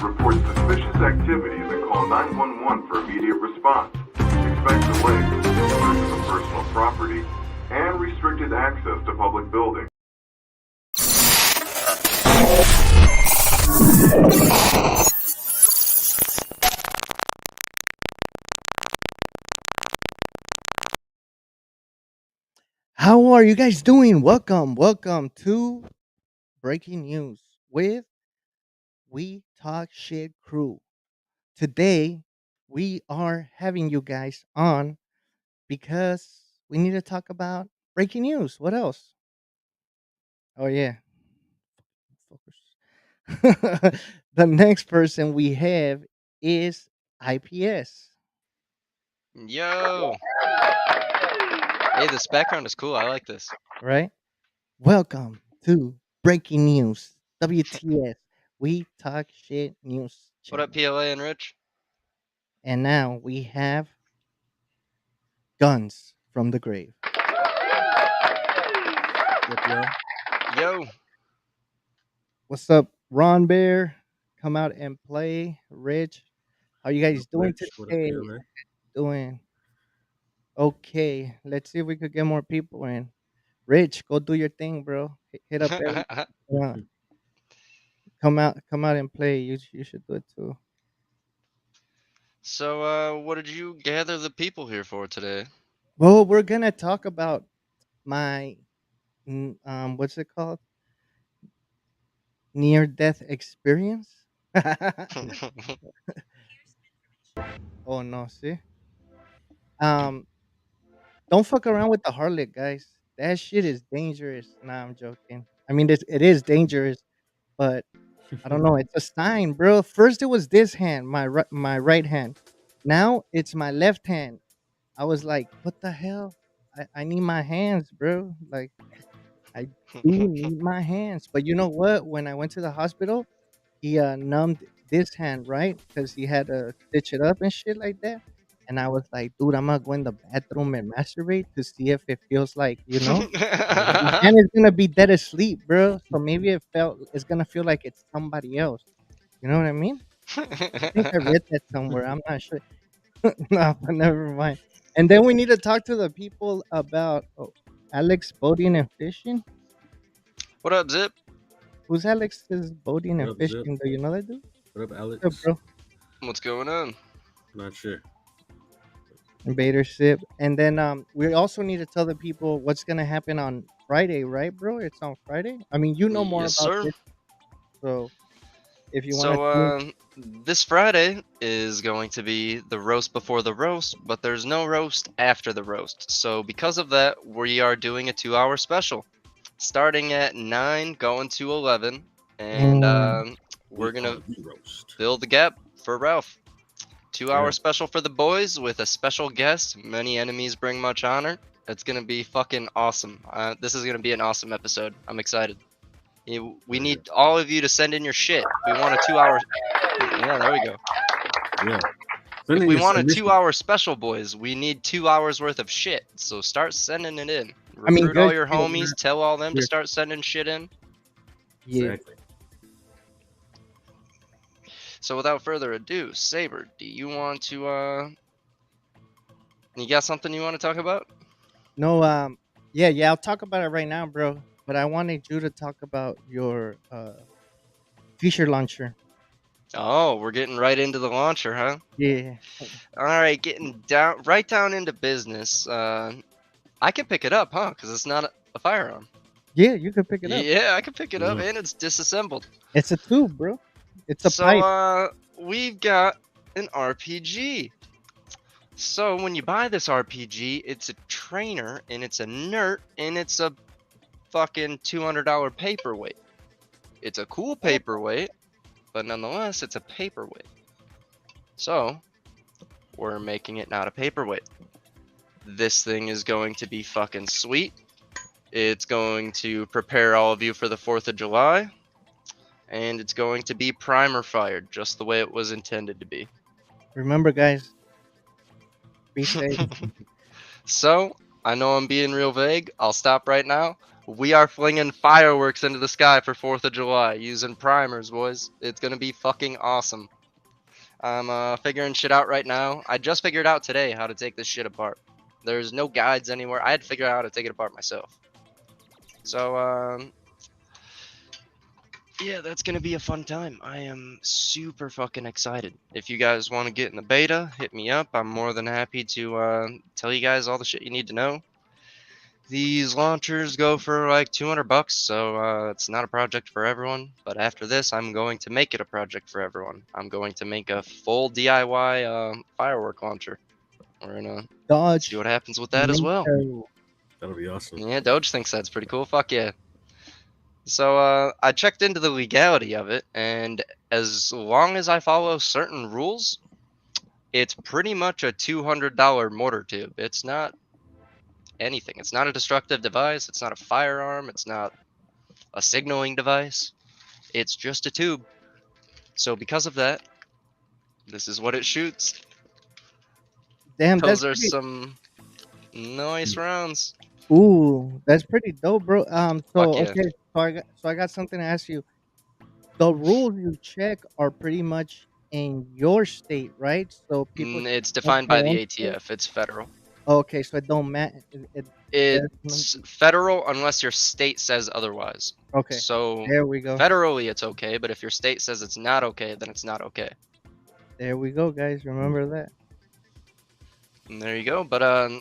Report suspicious activities and call 911 for immediate response. Expect delays, searches of personal property, and restricted access to public buildings. How are you guys doing? Welcome to Breaking News with We Talk Shit Crew. Today, we are having you guys on because we need to talk about breaking news. What else? Oh, yeah. Focus. The next person we have is IPS, Yo! Hey, this background is cool. I like this. right? Welcome to Breaking News, WTS. We Talk Shit News What up, channel. PLA and Rich? And now we have Guns from the Grave. Yo! What's up, Ron Bear? Come out and play. Rich, how you guys doing today? Doing okay. Let's see if we could get more people in. Rich, go do your thing, bro. Hit up every. Uh, come out and play. You should do it too. So, what did you gather the people here for today? Well, we're gonna talk about my what's it called? Near death experience. Oh no, see. Um, don't fuck around with the harlot, guys. That shit is dangerous. Nah, I'm joking. I mean, it is dangerous, but I don't know. It's a sign, bro. First, it was this hand, my right hand. Now it's my left hand. I was like, what the hell? I need my hands, bro. Like, I do need my hands. But you know what? When I went to the hospital, he numbed this hand, right? Because he had to stitch it up and shit like that. And I was like, dude, I'm gonna go in the bathroom and masturbate to see if it feels like, my hand is gonna be dead asleep, bro. So maybe it's gonna feel like it's somebody else. You know what I mean? I think I read that somewhere. I'm not sure. No, but never mind. And then we need to talk to the people about Alex boating and fishing. What up, Zip? Who's Alex's boating and What up, Zip? fishing? Do you know that dude? What up, Alex? What's up, bro? What's going on? Not sure. Invader Sip. And then we also need to tell the people what's gonna happen on Friday, right, bro? It's on Friday. I mean, you know more Yes, about sir. this, so if you want So, to. this Friday is going to be the roast before the roast, but there's no roast after the roast. So, because of that, we are doing a 2-hour special, starting at 9, going to 11, and we're gonna fill the gap for Ralph. 2-hour special for the boys with a special guest. Many enemies bring much honor. It's gonna be fucking awesome. This is gonna be an awesome episode. I'm excited. We need all of you to send in your shit. We want a 2-hour. Yeah, there we go. Yeah. If we want a 2-hour special, boys, we need 2 hours worth of shit. So start sending it in. Recruit all your homies. Tell all them to start sending shit in. Yeah. Exactly. So without further ado, Sabr, do you want to you got something you want to talk about? No, yeah, I'll talk about it right now, bro. But I wanted you to talk about your feature launcher. Oh, we're getting right into the launcher, huh? Yeah. All right, getting right down into business. I can pick it up, huh? Because it's not a firearm. Yeah, you can pick it up. Yeah, I can pick it up, and it's disassembled. It's a tube, bro. It's a pipe. So, we've got an RPG. So, when you buy this RPG, it's a trainer, and it's inert, and it's a fucking $200 paperweight. It's a cool paperweight, but nonetheless, it's a paperweight. So, we're making it not a paperweight. This thing is going to be fucking sweet. It's going to prepare all of you for the 4th of July. And it's going to be primer fired, just the way it was intended to be. Remember, guys. Be safe. So, I know I'm being real vague. I'll stop right now. We are flinging fireworks into the sky for 4th of July using primers, boys. It's gonna be fucking awesome. I'm figuring shit out right now. I just figured out today how to take this shit apart. There's no guides anywhere. I had to figure out how to take it apart myself. So, yeah, that's gonna be a fun time. I am super fucking excited. If you guys want to get in the beta, hit me up. I'm more than happy to tell you guys all the shit you need to know. These launchers go for like 200 bucks, so it's not a project for everyone. But after this, I'm going to make it a project for everyone. I'm going to make a full DIY firework launcher. We're gonna see Dodge. what happens with that as well. Nature. That'll be awesome. Yeah, Doge thinks that's pretty cool. Fuck yeah. So I checked into the legality of it, and as long as I follow certain rules, it's pretty much a $200 mortar tube. It's not anything. It's not a destructive device. It's not a firearm. It's not a signaling device. It's just a tube. So because of that, this is what it shoots. Damn, Those that's are pretty. some nice rounds. Ooh, that's pretty dope, bro. Fuck So yeah. okay, so I got something to ask you. The rules you check are pretty much in your state, right? So people It's check defined their by the own state. ATF. It's federal. Okay, so it don't matter. There's It's federal unless your state says otherwise. okay. So There we go. federally it's okay, but if your state says it's not okay, then it's not okay. There we go, guys. Remember that. And there you go. But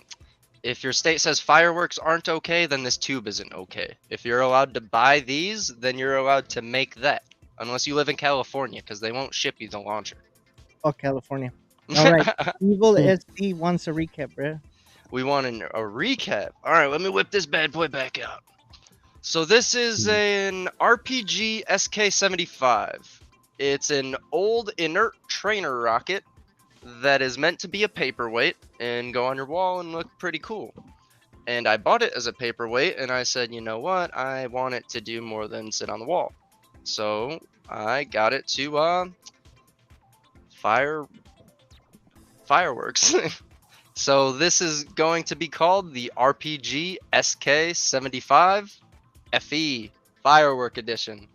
if your state says fireworks aren't okay, then this tube isn't okay. If you're allowed to buy these, then you're allowed to make that. Unless you live in California, because they won't ship you the launcher. Oh, California. All right. Evil SD wants a recap, bro. We want a recap. All right, let me whip this bad boy back out. So this is an RPG SK-75. It's an old inert trainer rocket that is meant to be a paperweight and go on your wall and look pretty cool. And I bought it as a paperweight, and I said, you know what? I want it to do more than sit on the wall. So I got it to fireworks. So this is going to be called the RPG SK-75 FE Firework Edition.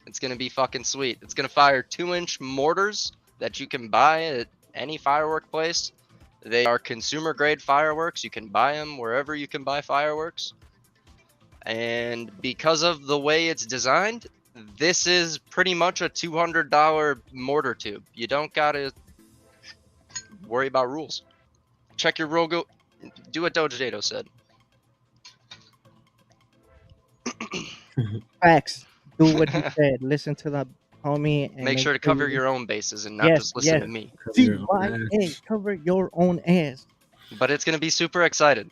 It's gonna be fucking sweet. It's gonna fire 2-inch mortars that you can buy at any firework place. They are consumer grade fireworks. You can buy them wherever you can buy fireworks. And because of the way it's designed, this is pretty much a $200 mortar tube. You don't gotta worry about rules. Check your rule. Do what Doge Dato said. Facts. Do what he said. Listen to the homie and Make sure to cover you- your own bases and not Yes, just listen yes. to me. CYA. Cover your own ass. But it's gonna be super exciting.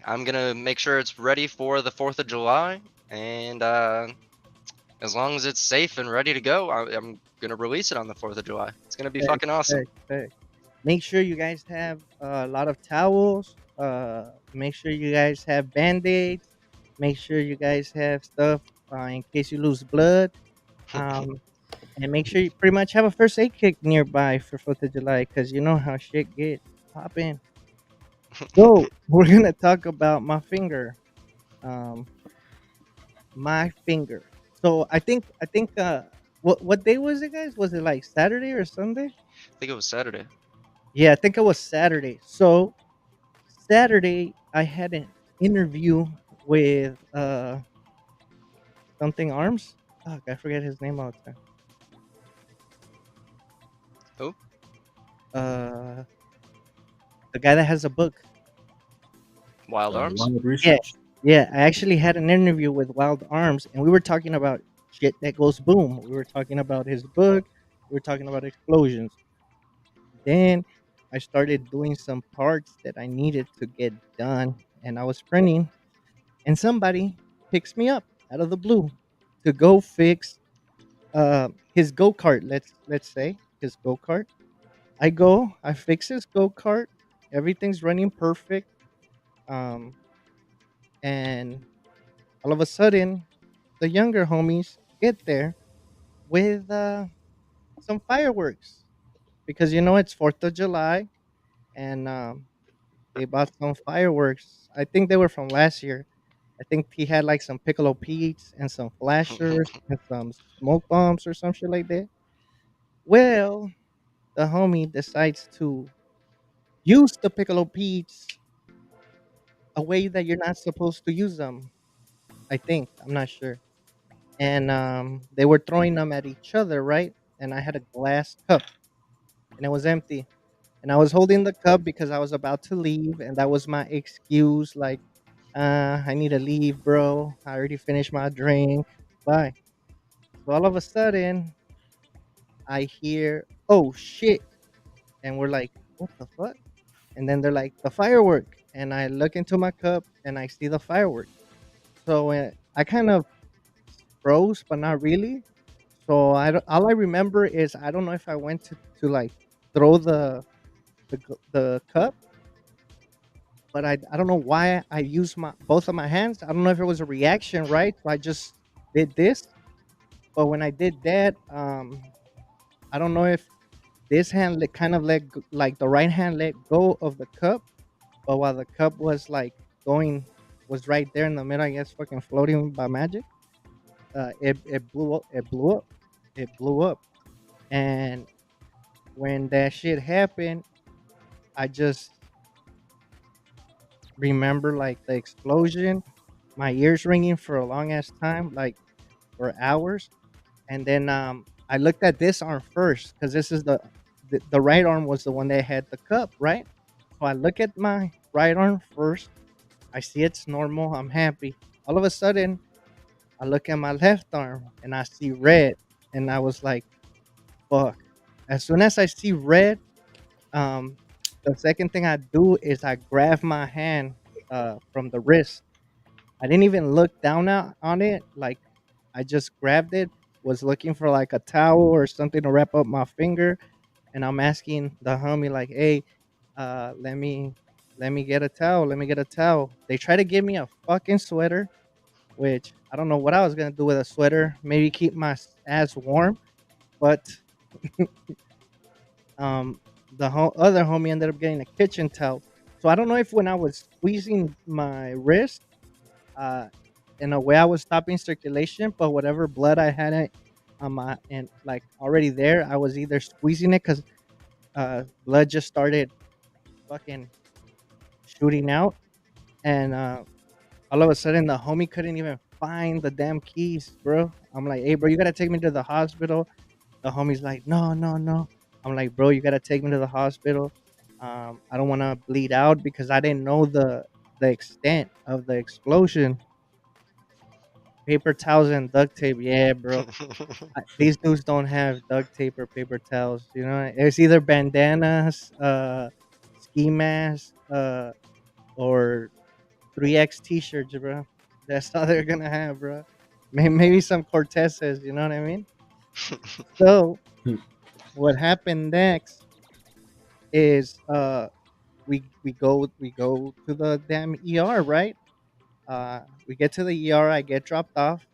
I'm gonna make sure it's ready for the 4th of July, and as long as it's safe and ready to go, I'm gonna release it on the 4th of July. It's gonna be fucking awesome. Facts. Make sure you guys have a lot of towels. Make sure you guys have band-aids. Make sure you guys have stuff in case you lose blood. And make sure you pretty much have a first aid kit nearby for 4th of July because you know how shit gets popping. So we're gonna talk about my finger. My finger. So I think what day was it, guys? Was it like Saturday or Sunday? I think it was Saturday. Yeah, I think it was Saturday. So Saturday I had an interview with something arms. Fuck, I forget his name all the time. Who? The guy that has a book. Wild Arms. Wild research. Yeah, I actually had an interview with Wild Arms, and we were talking about shit that goes boom. We were talking about his book. We were talking about explosions. Then I started doing some parts that I needed to get done, and I was printing, and somebody picks me up out of the blue to go fix his go-kart. Let's say his go-kart. I fix his go-kart. Everything's running perfect. Um, and all of a sudden, the younger homies get there with some fireworks because you know it's 4th of July, and they bought some fireworks. I think they were from last year. I think he had like some piccolo peats and some flashers and some smoke bombs or some shit like that. Well, the homie decides to use the piccolo peats a way that you're not supposed to use them. I think I'm not sure. And they were throwing them at each other, right? And I had a glass cup and it was empty. And I was holding the cup because I was about to leave, and that was my excuse. Like, I need to leave, bro. I already finished my drink. Bye. So all of a sudden, I hear, "Oh shit!" And we're like, "What the fuck?" And then they're like, "The firework." And I look into my cup and I see the firework. So I kind of froze, but not really. So all I remember is I don't know if I went to like throw the cup, but I don't know why I used my both of my hands. I don't know if it was a reaction, right? So I just did this, but when I did that, I don't know if this hand kind of like the right hand let go of the cup, but while the cup was like going was right there in the middle, I guess, fucking floating by magic. It blew up. It blew up. It blew up. And when that shit happened, I just remember like the explosion, my ears ringing for a long ass time, like for hours. And then I looked at this arm first because this is the right arm was the one that had the cup, right? So I look at my right arm first. I see it's normal. I'm happy. All of a sudden, I look at my left arm and I see red, and I was like, "Fuck!" As soon as I see red, um, the second thing I do is I grab my hand from the wrist. I didn't even look down on it. Like I just grabbed it, was looking for like a towel or something to wrap up my finger, and I'm asking the homie like, "Hey, let me get a towel. Let me get a towel." They try to give me a fucking sweater, which I don't know what I was gonna do with a sweater. Maybe keep my ass warm, but um, the other homie ended up getting a kitchen towel. So I don't know if when I was squeezing my wrist, uh, in a way I was stopping circulation, but whatever blood I had on my and like already there, I was either squeezing it because blood just started fucking shooting out, and all of a sudden the homie couldn't even find the damn keys, bro. I'm like, "Hey, bro, you gotta take me to the hospital." The homie's like, "No, no, no." I'm like, "Bro, you gotta take me to the hospital. I don't want to bleed out because I didn't know the extent of the explosion." Paper towels and duct tape, yeah, bro. These dudes don't have duct tape or paper towels. You know, it's either bandanas, ski masks, or 3X t-shirts, bro. That's all they're gonna have, bro. Maybe some Cortezes. You know what I mean? So what happened next is we go to the damn ER, right? We get to the ER. I get dropped off.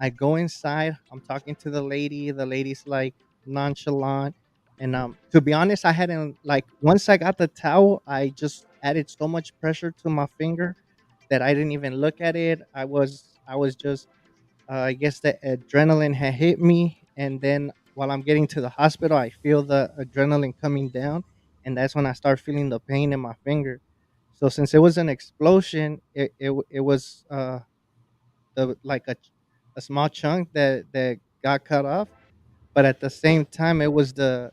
I go inside. I'm talking to the lady. The lady's like nonchalant, and to be honest, I hadn't like once I got the towel, I just added so much pressure to my finger that I didn't even look at it. I was just I guess the adrenaline had hit me, and then while I'm getting to the hospital, I feel the adrenaline coming down, and that's when I start feeling the pain in my finger. So since it was an explosion, it was like a small chunk that got cut off, but at the same time, it was the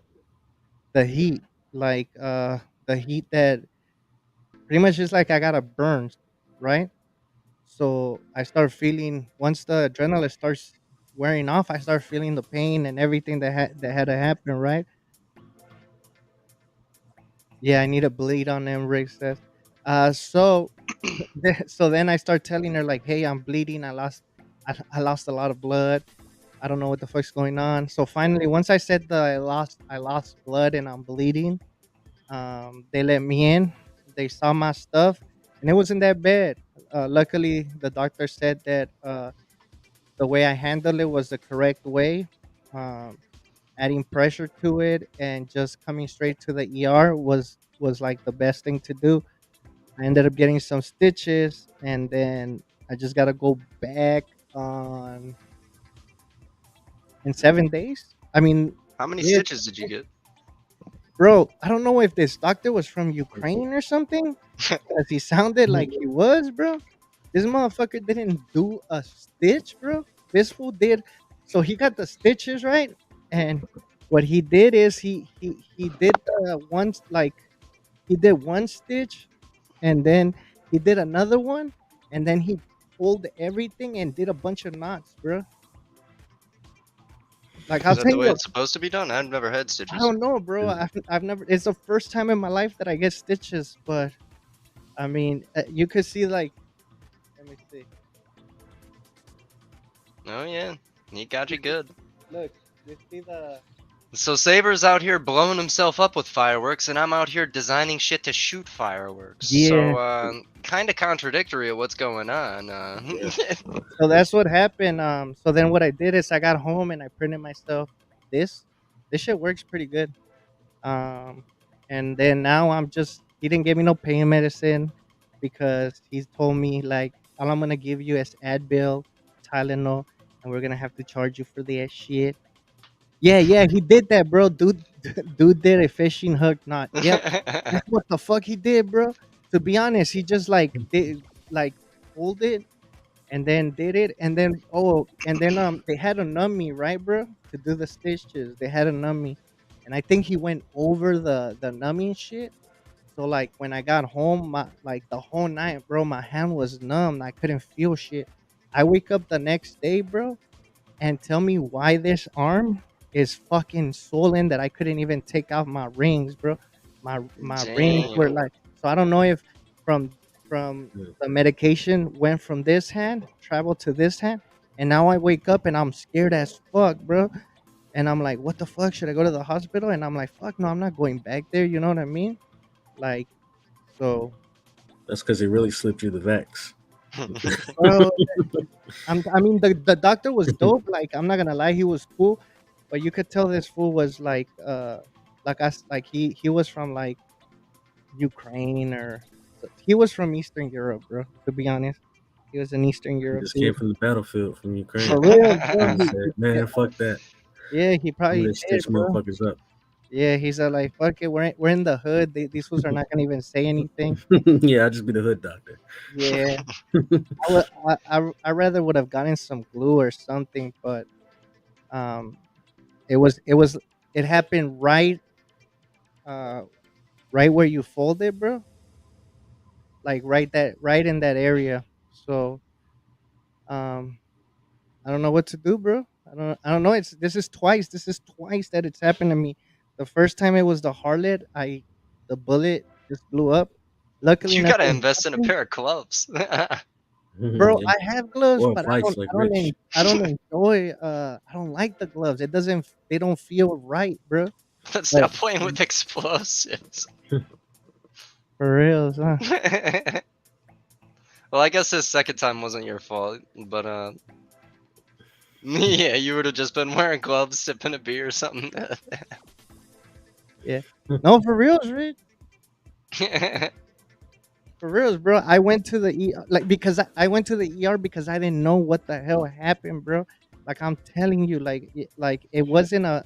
heat, like the heat that pretty much is like I got a burn, right? So I start feeling once the adrenaline starts wearing off, I start feeling the pain and everything that had to happen, right? Yeah, I need a bleed on them, Rick says. So so then I start telling her like, "Hey, I'm bleeding. I lost a lot of blood. I don't know what the fuck's going on." So finally, once I said that I lost blood and I'm bleeding, they let me in. They saw my stuff, and it wasn't that bad. Luckily, the doctor said that the way I handled it was the correct way. Um, Adding pressure to it and just coming straight to the ER was like the best thing to do. I ended up getting some stitches, and then I just gotta go back on in 7 days. I mean, How many yeah, stitches did you get? bro. I don't know if this doctor was from Ukraine or something, because he sounded like he was, bro. This motherfucker didn't do a stitch, bro. This fool did. So he got the stitches right, and what he did is he did the ones like he did one stitch, and then he did another one, and then he pulled everything and did a bunch of knots, bro. Like I'll Is that tell the way you, it's supposed to be done? I've never had I stitches. don't know, bro. I've never. It's the first time in my life that I get stitches, but I mean, you could see like, let me see. Oh yeah, he got you good. Look, you see the So Saber's out here blowing himself up with fireworks, and I'm out here designing shit to shoot fireworks. yeah. So, kind of contradictory of what's going on. Yeah. So that's what happened. So then what I did is I got home and I printed myself this. This shit works pretty good. Um, and then now I'm just he didn't give me no pain medicine because he's told me like all I'm gonna give you is Advil, Tylenol, and we're gonna have to charge you for the shit. Yeah, yeah, he did that, bro. Dude, dude did a fishing hook knot. Yep, that's what the fuck he did, bro. To be honest, he just like did like pulled it and then did it, and then they had a nummy, right, bro, to do the stitches. They had a nummy, and I think he went over the numbing shit. So like when I got home, my like the whole night, bro, my hand was numb. I couldn't feel shit. I wake up the next day, bro, and tell me why this arm is fucking swollen that I couldn't even take off my rings, bro. My rings were Damn. like so I don't know if from the medication went from this hand, traveled to this hand, and now I wake up and I'm scared as fuck, bro. And I'm like, what the fuck? Should I go to the hospital? And I'm like, fuck no, I'm not going back there. You know what I mean? Like, so, That's because he really slipped you the vax. bro, I mean, the doctor was dope. Like, I'm not gonna lie, he was cool, but you could tell this fool was like us, like he was from like Ukraine or he was from Eastern Europe, bro. To be honest, he was in Eastern He Europe. just came from the battlefield from Ukraine. For real, bro. He said, "Man, fuck that. Yeah, he I'm probably gonna did, stitch bro. motherfuckers up." Yeah, he's like, fuck it, we're in the hood. These fools are not gonna even say anything. Yeah, I'll just be the hood doctor. Yeah, I rather would have gotten some glue or something, but um, it was it happened uh right where you fold it, bro. Like right in that area. So um, I don't know what to do, bro. I don't know. This is twice that it's happened to me. The first time it was the harlot. The bullet just blew up. Luckily You gotta nothing invest in a happened. pair of gloves. Bro, Yeah. I have gloves, Or but vice like Rich. I don't enjoy I don't like the gloves. They don't feel right, bro. Let's But stop playing with explosives. for real, huh? Well, I guess this second time wasn't your fault, but yeah, you would have just been wearing gloves, sipping a beer or something. Yeah. No, for reals, Rich. For reals, bro. I went to the like because I went to the ER because I didn't know what the hell happened, bro. Like I'm telling you, like it wasn't a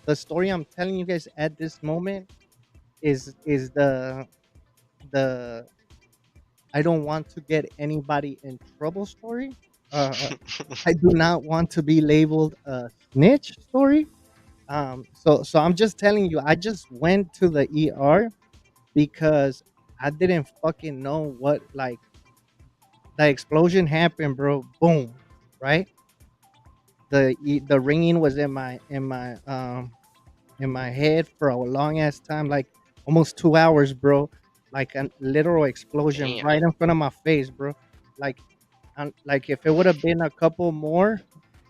the story I'm telling you guys at this moment is the I don't want to get anybody in trouble story. I do not want to be labeled a snitch story. So I'm just telling you, I just went to the ER because I didn't fucking know what like the explosion happened, bro. Boom, right? The ringing was in my head for a long ass time, like almost 2 hours, bro. Like a literal explosion Damn. right in front of my face, bro. Like, like if it would have been a couple more,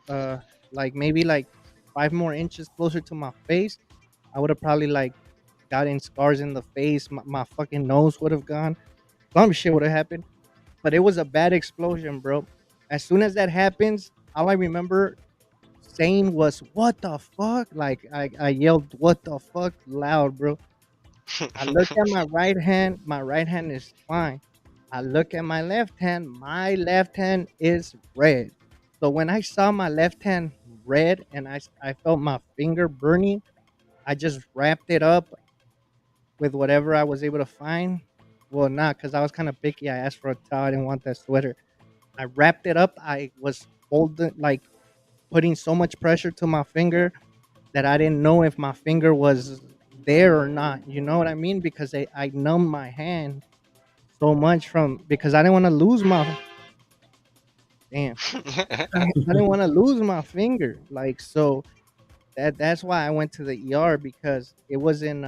uh, like maybe like 5 more inches closer to my face, I would have probably like gotten scars in the face. My fucking nose would have gone. Some shit would have happened. But it was a bad explosion, bro. As soon as that happens, all I remember saying was "What the fuck?" Like I yelled "What the fuck" loud, bro. I look at my right hand is fine. I look at my left hand is red. So when I saw my left hand red and I felt my finger burning, I just wrapped it up with whatever I was able to find. Well, not because I was kind of picky. I asked for a towel. I didn't want that sweater. I wrapped it up. I was holding, like, putting so much pressure to my finger that I didn't know if my finger was there or not. You know what I mean? Because I numbed my hand so much from because I didn't want to lose my damn. I didn't want to lose my finger. Like so that's why I went to the ER because it wasn't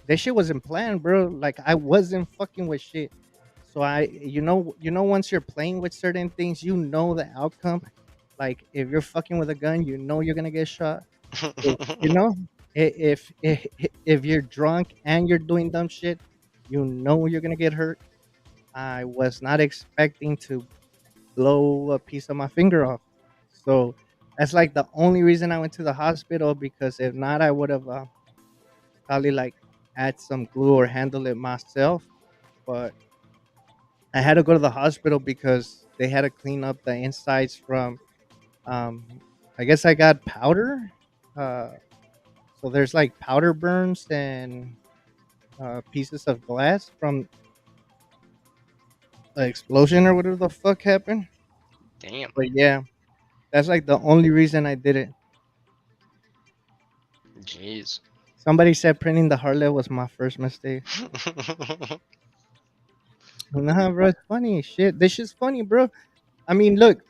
that shit wasn't planned, bro. Like I wasn't fucking with shit. So once you're playing with certain things, you know the outcome. Like if you're fucking with a gun, you know you're gonna get shot. You know, if you're drunk and you're doing dumb shit, you know you're gonna get hurt. I was not expecting to blow a piece of my finger off, so that's like the only reason I went to the hospital. Because if not, I would have probably like had some glue or handle it myself. But I had to go to the hospital because they had to clean up the insides from. I guess I got powder. Uh, so there's like powder burns and pieces of glass from the explosion or whatever the fuck happened. Damn. But yeah, that's like the only reason I did it. Jeez. Somebody said printing the Harley was my first mistake. Nah, bro, it's funny. Shit, this shit's funny, bro. I mean, look,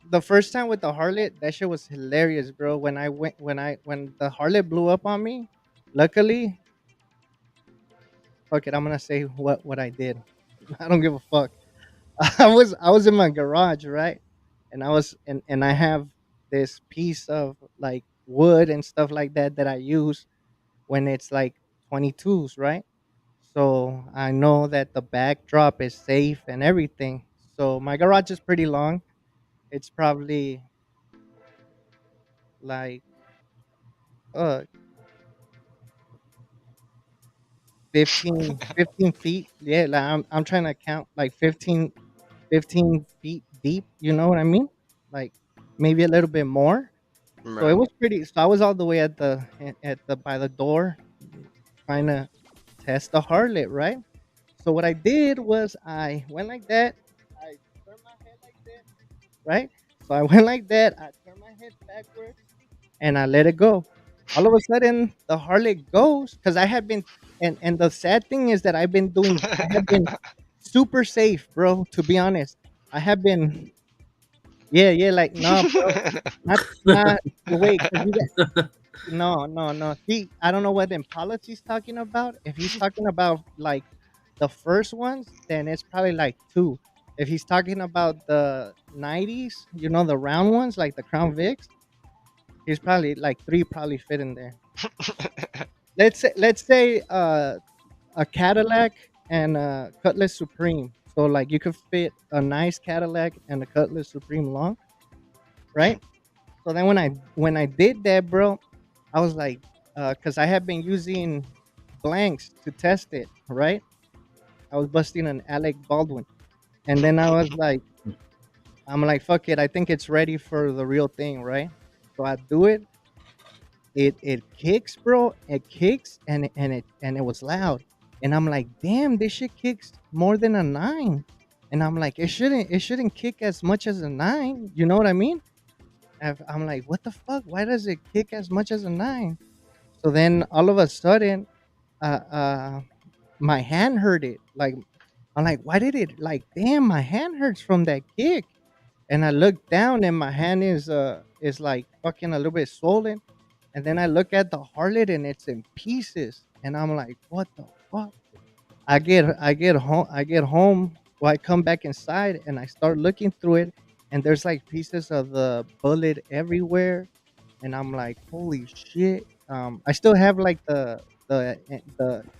the first time with the Harley, that shit was hilarious, bro. When the Harley blew up on me, luckily, fuck it, I'm gonna say what I did. I don't give a fuck. I was in my garage, right? And I have this piece of like wood and stuff like that I use when it's like 22s, right? So I know that the backdrop is safe and everything. So my garage is pretty long. It's probably like uh 15 feet. Yeah, like I'm trying to count like 15 feet deep, you know what I mean? Like maybe a little bit more. So it Right. was pretty. So I was all the way at the by the door, trying to test the harlot, right? So what I did was I went like that. I turned my head like this, right? So I went like that. I turned my head backwards and I let it go. All of a sudden, the harlot goes because I had been. And the sad thing is that I have been super safe, bro. To be honest, I have been. Yeah, yeah, like no, bro, not wait, because you no, no, no. I don't know what Impala he's talking about. If he's talking about like the first ones, then it's probably like two. If he's talking about the 90s, the round ones like the Crown Vics, he's probably like three probably fit in there. Let's say a Cadillac and a Cutlass Supreme. So like you could fit a nice Cadillac and a Cutlass Supreme long, right? So then when I did that, bro, I was like, because I have been using blanks to test it, right? I was busting an Alec Baldwin, and then I'm like, fuck it, I think it's ready for the real thing, right? So I do it. It kicks, bro. It kicks, and it was loud, and I'm like, damn, this shit kicks more than a nine, and I'm like, it shouldn't kick as much as a nine. You know what I mean? I'm like, what the fuck? Why does it kick as much as a nine? So then all of a sudden, uh, uh, my hand hurt it. Like I'm like, why did it? Like, damn, my hand hurts from that kick. And I look down, and my hand is like fucking a little bit swollen. And then I look at the harlot, and it's in pieces. And I'm like, what the fuck? I get home. Well, I come back inside and I start looking through it, and there's like pieces of the bullet everywhere, and I'm like, holy shit. I still have like the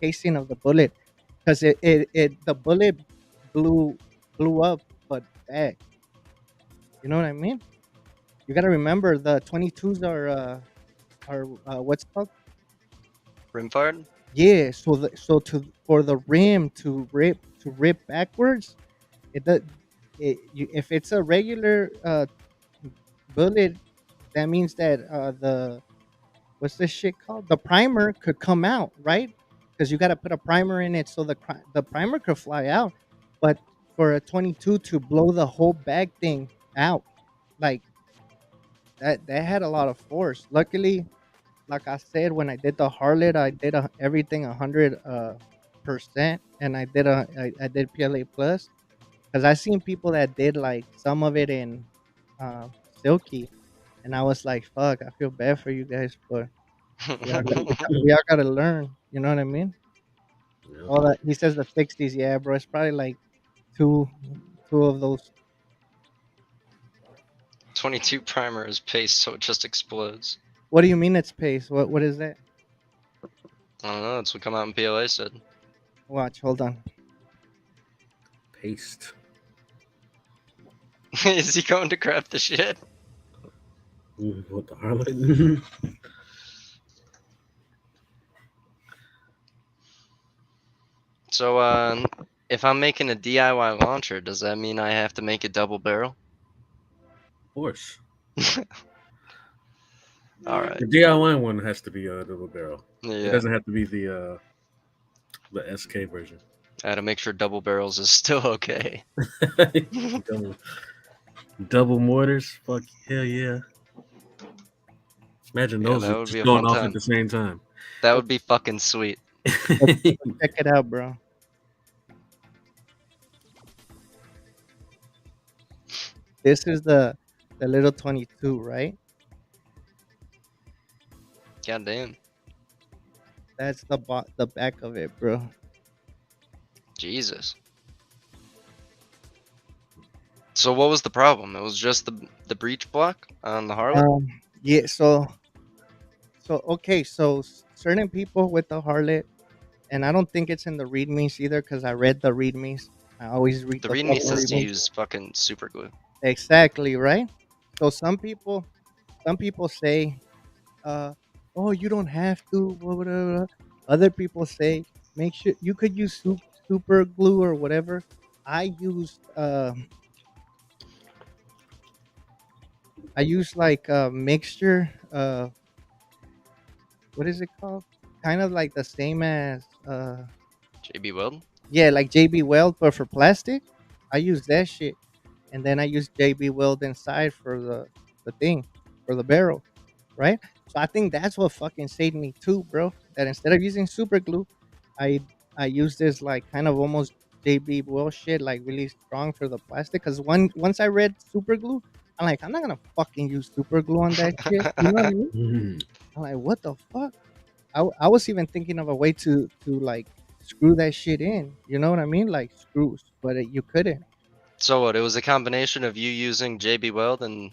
casing of the bullet because the bullet blew blew up, but back. You know what I mean? You gotta remember the 22s are what's it called? Rimfired? Yeah, so to for the rim to rip backwards, it does. If it's a regular bullet, that means that the what's this shit called? The primer could come out, right? Because you got to put a primer in it so the primer could fly out. But for a 22 to blow the whole bag thing out, like that had a lot of force. Luckily, like I said, when I did the Harlot, I did everything 100 percent, and I did PLA plus because I seen people that did like some of it in Silky, and I was like, fuck, I feel bad for you guys, but we all gotta learn. You know what I mean? Yep. All that he says the 60s, yeah, bro. It's probably like two two of those. 22 primer is paste, so it just explodes. What do you mean it's pace? What is that? I don't know. That's what come out in PLA said. Watch, hold on. Paste. Is he going to grab the shit? What the harlot? So, if I'm making a DIY launcher, does that mean I have to make a double barrel? Of course. All right. The DIY one has to be a double barrel. It Yeah. doesn't have to be the SK version. I had to make sure double barrels is still okay. double mortars. Fuck hell yeah. Imagine Yeah, those that are would just be a going fun off time. at the same time. That would be fucking sweet. Check it out, bro. This is the little 22, right? God damn. That's the back of it, bro. Jesus. So what was the problem? It was just the breech block on the Harlot? Yeah, so okay, so certain people with the Harlot, and I don't think it's in the readmes either because I read the readmes. I always read The the readme fucking says to readmes. use fucking super glue. Exactly, right? So some people say, oh, you don't have to, blah, blah, blah, blah. Other people say, make sure you could use super glue or whatever. I used like a mixture. What is it called? Kind of like the same as JB Weld? yeah, like JB Weld, but for plastic. I use that shit, and then I use JB Weld inside for the thing, for the barrel, right? So I think that's what fucking saved me too, bro. That instead of using super glue, I I use this like kind of almost JB Weld shit, like really strong for the plastic. Cause once I read super glue, I'm like, I'm not gonna fucking use super glue on that shit. You know what I mean? Mhm. I'm like, what the fuck? I was even thinking of a way to like screw that shit in. You know what I mean? Like screws, but you couldn't. So what? It was a combination of you using JB Weld and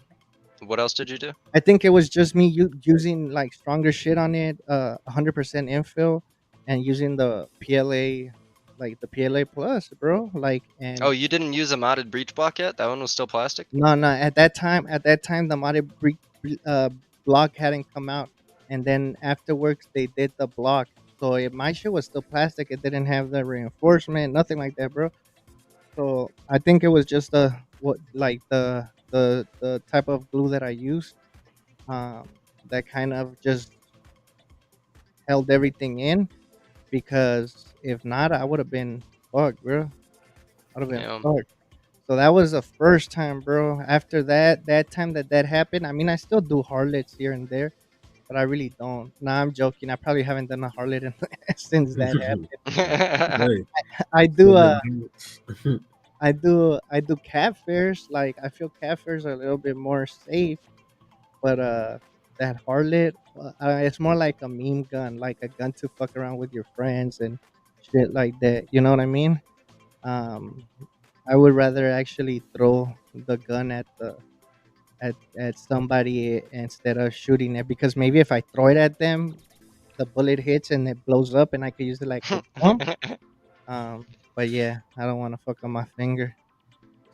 what else did you do? I think it was just me using like stronger shit on it, 100% infill, and using the PLA, like the PLA plus, bro. Like, Oh, and you didn't use a modded breech block yet? That one was still plastic? no, no. At that time, the modded block hadn't come out, and then afterwards they did the block. So my shit was still plastic. It didn't have the reinforcement, nothing like that, bro. So I think it was just the type of glue that I used, that kind of just held everything in. Because if not, I would have been fucked, bro. I'd have been Yeah. fucked. So that was the first time, bro. After that time that happened, I mean, I still do harlots here and there, but I really don't. Nah, I'm joking. I probably haven't done a harlot since that happened. Hey, I do still uh living I do cat fairs. Like I feel cat fairs are a little bit more safe, but that harlot, it's more like a meme gun, like a gun to fuck around with your friends and shit like that. You know what I mean? Um, I would rather actually throw the gun at somebody instead of shooting it, because maybe if I throw it at them, the bullet hits and it blows up, and I could use it like a bomb. But yeah, I don't want to fuck on my finger.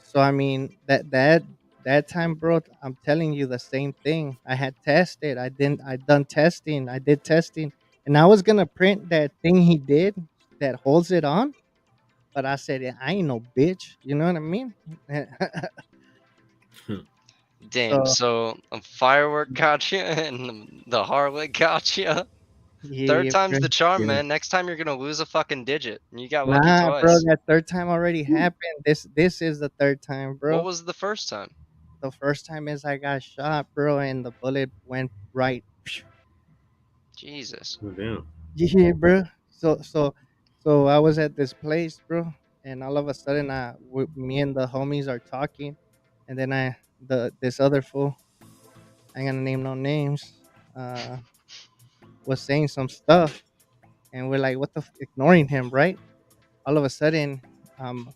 So I mean that time, bro. I'm telling you the same thing. I had tested. I didn't. I done testing. I did testing, And I was gonna print that thing he did that holds it on, but I said, "Yeah, I ain't no bitch." You know what I mean? Damn. So So a firework got you, and the harlot got you. Third yeah, time's bro. the charm, Yeah. man. Next time you're gonna lose a fucking digit, and you got lucky Nah, bro, twice. that third time already happened. This is the third time, What bro. was the first time? The first time is I got shot, bro, and the bullet went right. Jesus. Oh, damn. Yeah, bro. So I was at this place, bro, and all of a sudden, me and the homies are talking, and then this other fool, I ain't gonna name no names, uh, was saying some stuff, and we're like, what the, ignoring him, right? All of a sudden, um,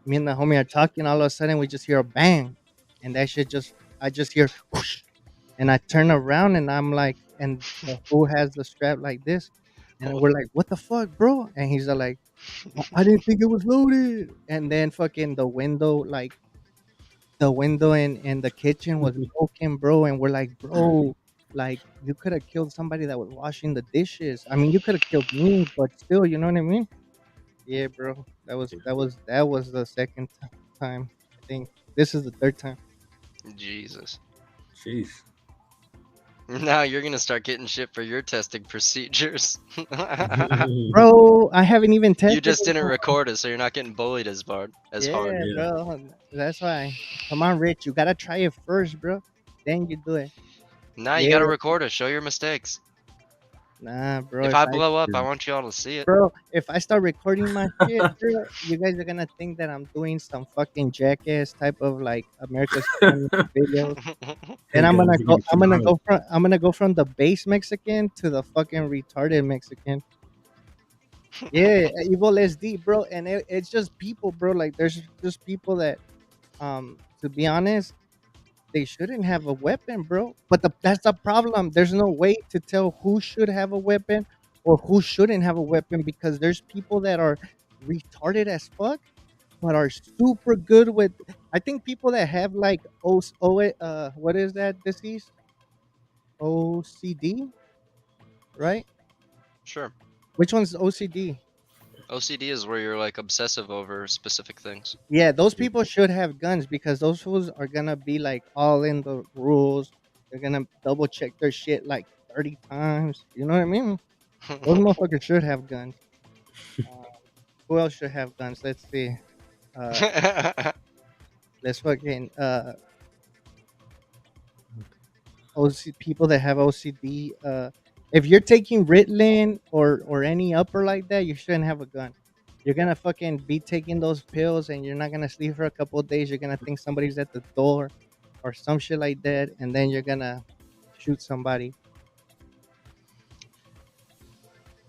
me and the homie are talking. All of a sudden, we just hear a bang, and that shit just, I just hear whoosh, and I turn around, and I'm like, and the fool has the strap like this, and we're like, what the fuck, bro? And he's like, I didn't think it was loaded. And then fucking the window in the kitchen was broken, bro. And we're like, bro, like you could have killed somebody that was washing the dishes. I mean, you could have killed me, but still, you know what I mean? Yeah, bro. That was the second time. I think this is the third time. Jesus. Jeez. Now you're gonna start getting shit for your testing procedures. Bro, I haven't even You tested just it. didn't record it, so you're not getting bullied as hard. As hard. Yeah, Yeah. bro. That's why. Come on, Rich. You gotta try it first, bro. Then you do it. Now you Yeah, gotta record it. Show your mistakes. nah, bro. If I blow up, I want you all to see it. Bro, if I start recording my shit, bro, you guys are gonna think that I'm doing some fucking jackass type of like America's Funniest videos. Then Hey, guys, we get you I'm gonna go from the base Mexican to the fucking retarded Mexican. Yeah, evil SD, bro, and it's just people, bro. Like there's just people that, to be honest, they shouldn't have a weapon, bro. But that's the problem. There's no way to tell who should have a weapon or who shouldn't have a weapon because there's people that are retarded as fuck but are super good with. I think people that have like what is that disease? OCD, right? Sure. Which one's OCD? OCD is where you're like obsessive over specific things. Yeah, those people should have guns because those fools are gonna be like all in the rules. They're gonna double check their shit like 30 times. You know what I mean? Those motherfuckers should have guns. Uh, who else should have guns? Let's see. Uh, let's fucking people that have OCD. If you're taking Ritalin or any upper like that, you shouldn't have a gun. You're gonna fucking be taking those pills and you're not gonna sleep for a couple of days. You're gonna think somebody's at the door or some shit like that, and then you're gonna shoot somebody.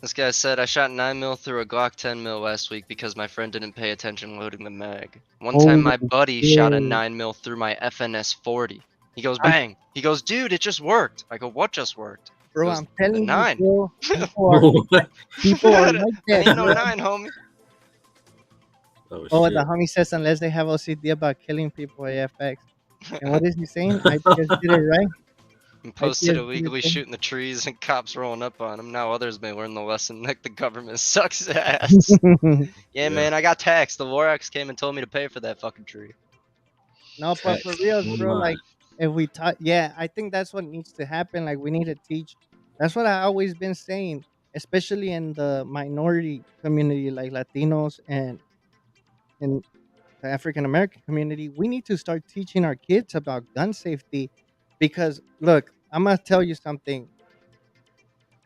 This guy said I shot 9 mil through a Glock 10 mil last week because my friend didn't pay attention loading the mag. One time my Oh buddy shot a shit, 9 mil through my FNS 40. He goes I'm, bang. He goes, dude, it just worked. I go, what just worked? He bro. goes, I'm the telling you, 9. bro. What? People are like That that, ain't no bro. 9, homie. Oh, Oh, shit. the homie says unless they have OCD about killing people, yeah, facts. And what is he saying? IPS did it right. And posted IPS did illegally it shooting the trees and cops rolling up on him. Now others may learn the lesson like the government sucks ass. right. Yeah, Yeah. man, I got taxed. The Lorax came and told me to pay for that fucking tree. No, but for Facts reals, bro, online. like if we taught, yeah, I think that's what needs to happen. Like we need to teach. That's what I always been saying, especially in the minority community, like Latinos and in the African American community. We need to start teaching our kids about gun safety, because look, I'm gonna tell you something.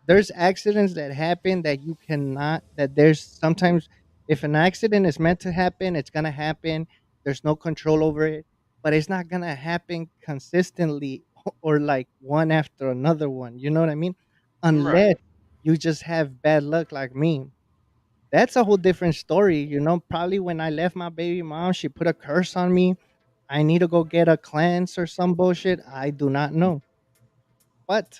There's accidents that happen that you cannot, that there's sometimes, if an accident is meant to happen, it's gonna happen. There's no control over it, but it's not gonna happen consistently or like one after another one, you know what I mean? Right. Unless you just have bad luck like me. That's a whole different story, probably when I left my baby mom, she put a curse on me. I need to go get a cleanse or some bullshit, I do not know. But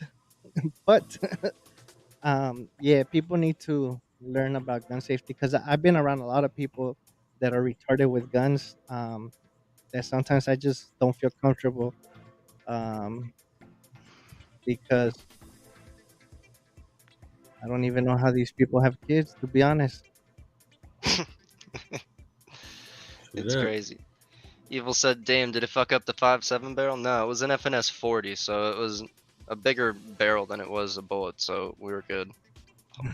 yeah, people need to learn about gun safety because I've been around a lot of people that are retarded with guns, that sometimes I just don't feel comfortable, um because I don't even know how these people have kids, to be honest. It's that. crazy. Evil said, "Damn, did it fuck up the 5.7 barrel?" No, it was an FNS 40, so it was a bigger barrel than it was a bullet, so we were good.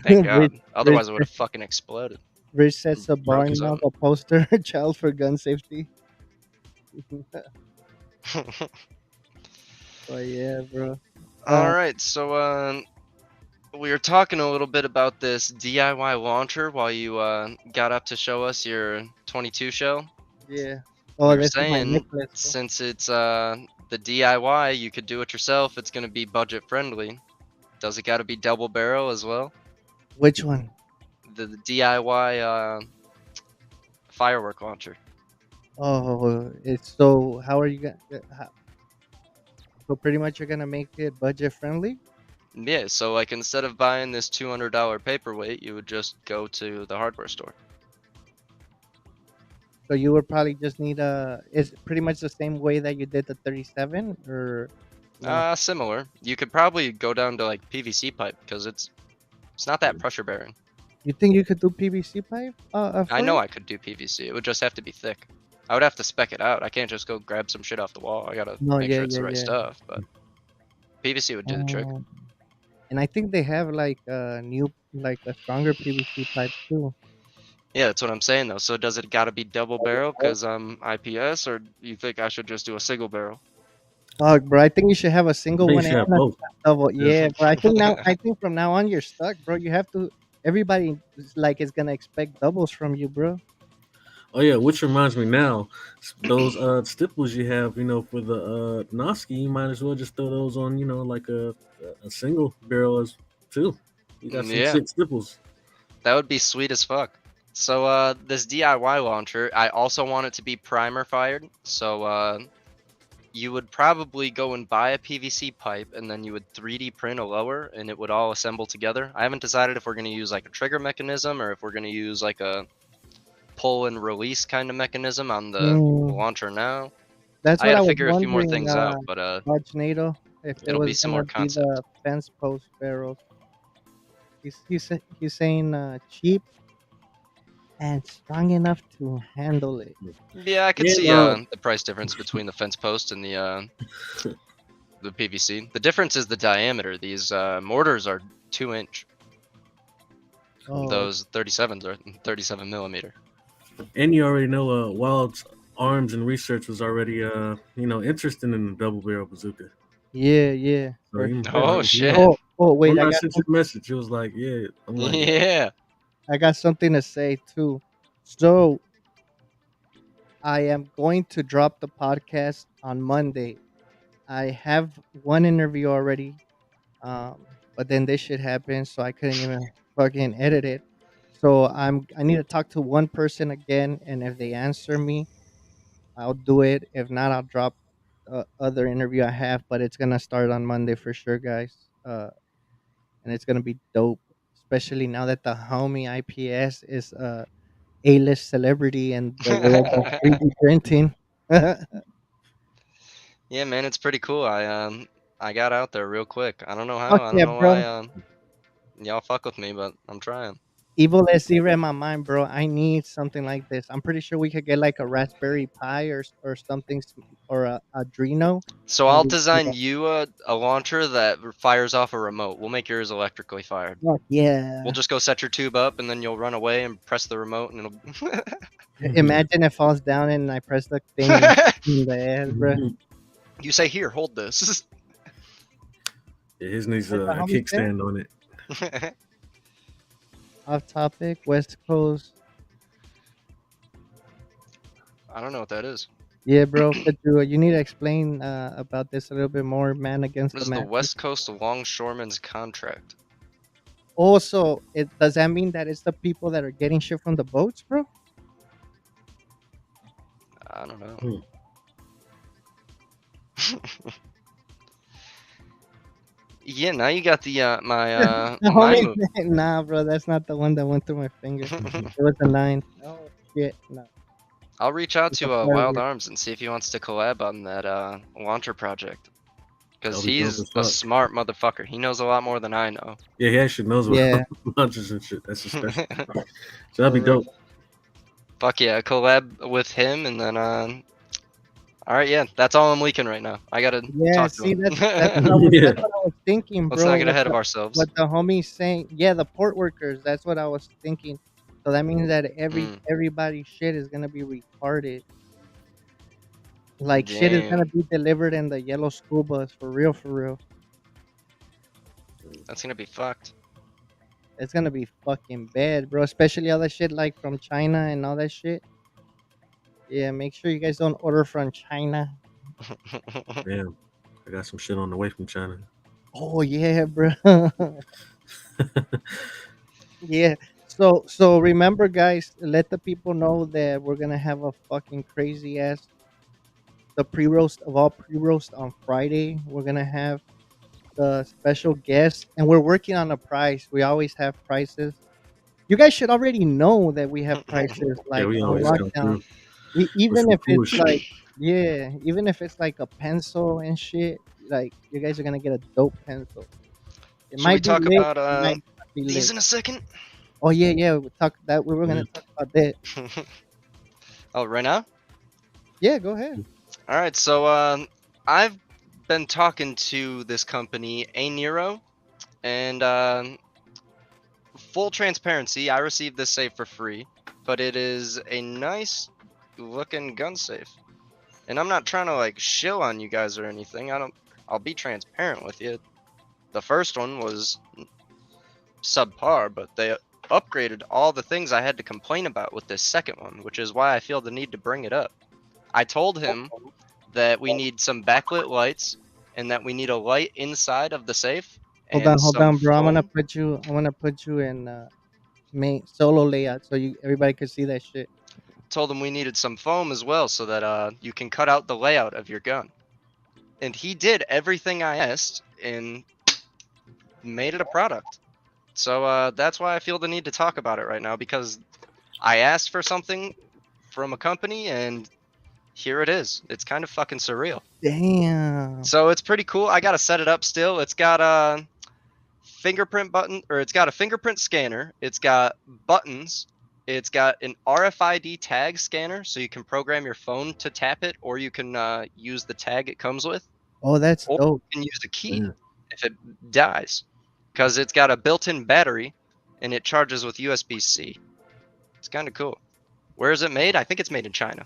Thank Rich, God. Otherwise, it would have fucking exploded. Rich said Broke Sabr his now own. the poster child for gun safety. But yeah, bro. All right, so we were talking a little bit about this DIY launcher while you got up to show us your 22 shell. Yeah. We Oh, were this is my saying necklace, bro. since it's the DIY, you could do it yourself. It's gonna be budget friendly. Does it got to be double barrel as well? Which one? The DIY firework launcher. Oh, it's so. How are you gonna? So pretty much you're gonna make it budget friendly. Yeah, so like instead of buying this $200 paperweight, you would just go to the hardware store. So you would probably just need a. It's pretty much the same way that you did the 37, or Similar. You could probably go down to like PVC pipe because it's not that pressure bearing. you think you could do PVC pipe? I For know it? I could do PVC. It would just have to be thick. I would have to spec it out. I can't just go grab some shit off the wall. I gotta No, make yeah, sure it's yeah, the right yeah. stuff. But PVC would do the trick. Oh, and I think they have like a new, like a stronger PVC pipe too. Yeah, that's what I'm saying though. So does it gotta be double barrel because I'm IPS, or you think I should just do a single barrel? Oh, bro, I think you should have a single They one should and have a both. double. Yeah. Yeah, bro. I think from now on you're stuck, bro. You have to. Everybody is gonna expect doubles from you, bro. Oh yeah, which reminds me now, those stipples you have, for the Noski, you might as well just throw those on, like a single barrel as too. You got some Yeah, sick stipples. that would be sweet as fuck. So this DIY launcher, I also want it to be primer fired. So you would probably go and buy a PVC pipe and then you would 3D print a lower and it would all assemble together. I haven't decided if we're going to use like a trigger mechanism or if we're going to use like a pull and release kind of mechanism on the Mm, launcher now. that's I what got I to was figure a few more wondering, things out, but Nato, if it it'll be was some gonna more be concept. the fence post barrels. He's saying cheap and strong enough to handle it. Yeah, I could Yeah, see the price difference between the fence post and the PVC. The difference is the diameter. These mortars are 2 inch. Oh, Those 37s are 37 millimeter. and you already know Wild's Arms and Research was already interested in the double barrel bazooka. yeah, yeah, So for you, sure. Oh yeah. shit! Oh, wait, When I sent you the message, it was like, yeah, I'm like, Yeah. I got something to say too. So I am going to drop the podcast on Monday. I have one interview already, but then this shit happened, so I couldn't even fucking edit it. So I need to talk to one person again, and if they answer me, I'll do it. If not, I'll drop other interview I have. But it's gonna start on Monday for sure, guys. And it's gonna be dope, especially now that the homie IPS is A-list celebrity in the world of 3D printing. Yeah, man, it's pretty cool. I got out there real quick. I don't know how. Fuck I don't yeah, know why bro. y'all fuck with me, but I'm trying. Evil SC read my mind, bro. I need something like this. I'm pretty sure we could get like a Raspberry Pi or something or a Adreno. So And I'll we design you a launcher that fires off a remote. We'll make yours electrically fired. fuck yeah. We'll just go set your tube up, and then you'll run away and press the remote, and it'll. Imagine it falls down and I press the thing in the air, bro. You say, "Here, hold this." yeah, his needs What a the hell he said? kickstand on it. Off topic, West Coast. I don't know what that is. Yeah, bro. You need to explain about this a little bit more, man, against This the is the man. West Coast Longshoreman's contract. Also, does that mean that it's the people that are getting shit from the boats, bro? I don't know. Yeah, now you got the my The my homie- move. nah, bro, that's not the one that went through my finger. It was a 9. Oh shit, no. I'll reach out It's to a Wild failure. Arms and see if he wants to collab on that launcher project. Because That'll be dope he's as a fuck. smart motherfucker. He knows a lot more than I know. Yeah, he actually knows about Yeah. launchers and shit. That's his special. So For that'd be real. dope. Fuck yeah, collab with him and then all right, yeah, that's all I'm leaking right now. I gotta Yeah, talk to see, him. Yeah. that's what I was thinking, Let's bro. not get ahead of ourselves. What the homie's saying. Yeah, the port workers. That's what I was thinking. So that means that Mm, everybody's shit is gonna be retarded. Like shit is gonna damn, be delivered in the yellow school bus for real, for real. that's gonna be fucked. It's gonna be fucking bad, bro. Especially all that shit like from China and all that shit. Yeah, make sure you guys don't order from China. Damn. I got some shit on the way from China. Oh yeah, bro. Yeah. So remember, guys, let the people know that we're gonna have a fucking crazy ass the pre-roast of all pre-roast on Friday. We're gonna have the special guest, and we're working on a price. We always have prices. You guys should already know that we have prices Yeah, like we on always come lockdown. through with Even some if cool it's shit. like, yeah, even if it's like a pencil and shit, like you guys are gonna get a dope pencil. It Should we might be talk lit, about it might not be these lit. in a second? Oh yeah, yeah. We talk that we were Yeah. gonna talk about that. Oh, right now? Yeah, go ahead. All right, so I've been talking to this company, A Nero, and full transparency, I received this safe for free, but it is a nice looking gun safe. And I'm not trying to like shill on you guys or anything. I'll be transparent with you. The first one was subpar, but they upgraded all the things I had to complain about with this second one, which is why I feel the need to bring it up. I told him that we need some backlit lights and that we need a light inside of the safe and Hold some on, bro. foam. I'm gonna put you in main solo layout so you everybody can see that shit. Told him we needed some foam as well so that you can cut out the layout of your gun. And he did everything I asked and made it a product. So that's why I feel the need to talk about it right now, because I asked for something from a company and here it is. It's kind of fucking surreal. Damn. So it's pretty cool. I gotta set it up still. It's got a fingerprint button, or it's got a fingerprint scanner. It's got buttons. It's got an RFID tag scanner, so you can program your phone to tap it, or you can use the tag it comes with, Oh, that's or dope. you can use the key Yeah. if it dies, because it's got a built-in battery and it charges with USB-C. It's kind of cool. Where is it made? I think it's made in China.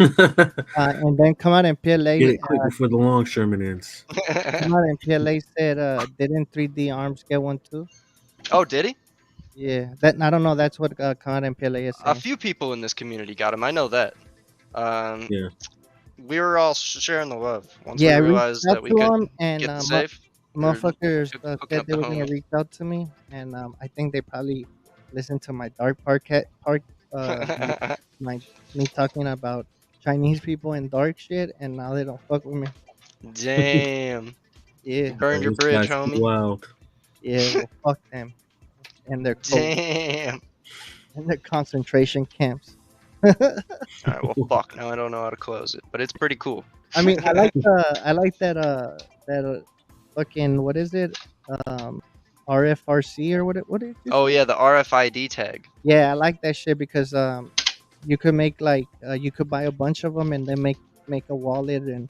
And then come out in PLA. Get it quick before the longshoreman ends. Come out in PLA said, didn't 3D Arms get one too? Oh, did he? Yeah, that I don't know. That's what come out in PLA is A saying. few people in this community got him. I know that. Yeah. We were all sharing the love once Yeah, we I reached realized out that we to could him, and get the safe. We were motherfuckers hooking said up they the were gonna homies. reach out to me, and I think they probably listened to my dark my me talking about Chinese people and dark shit, and now they don't fuck with me. Damn. Yeah, You burned your This bridge, guy's too homie. wild. yeah, well, fuck them and their Damn. and their concentration camps. Alright, well fuck. Now I don't know how to close it. But it's pretty cool. I mean, I like that fucking what is it? Um, RFRC or what did you Oh say? yeah, the RFID tag. Yeah, I like that shit because you could make like you could buy a bunch of them and then make a wallet and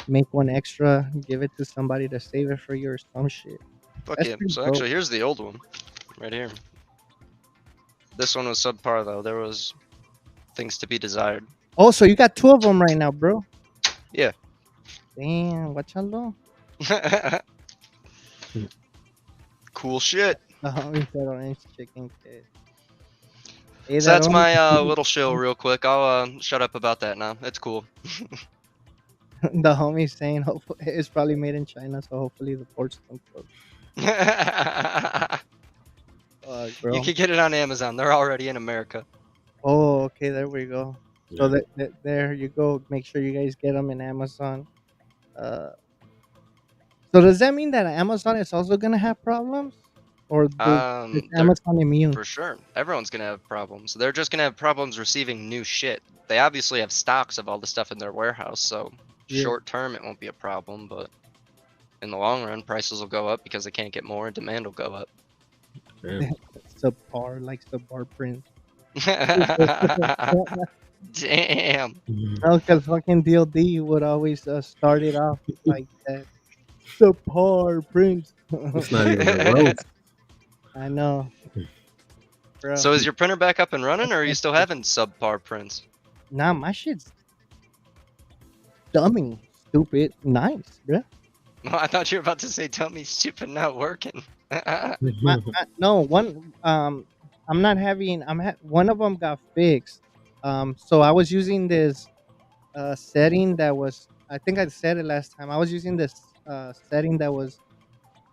make one extra, give it to somebody to save it for you or some shit. Fuck That's yeah. pretty So dope. actually here's the old one. Right here. This one was subpar though. There was things to be desired. Oh, so you got two of them right now, bro? Yeah. Damn, watch out, low. Cool shit. The homie said orange chicken kid. Hey, So that that's orange my chicken- little shill real quick. I'll shut up about that now. It's cool. the homie saying hopefully it's probably made in China, so hopefully the ports don't close. You Bro. can get it on Amazon. They're already in America. Oh, okay, there we go. So Yeah. there you go. Make sure you guys get them in Amazon. So does that mean that Amazon is also gonna have problems, or is They're Amazon immune? for sure. Everyone's gonna have problems. They're just gonna have problems receiving new shit. They obviously have stocks of all the stuff in their warehouse, so Yeah. short term it won't be a problem. But in the long run, prices will go up because they can't get more, and demand will go up. Damn. Subpar, like subpar prints. Damn. No, because fucking DLD would always start it off like that. Subpar prints. It's not even a roast. I know, bro. So is your printer back up and running, or are you still having subpar prints? Nah, my shit's dummy, stupid, nice, bro. Well, I thought you were about to say dummy, stupid, not working. No, I'm not having. One of them got fixed. So I was using this setting that was. I think I said it last time. I was using this setting that was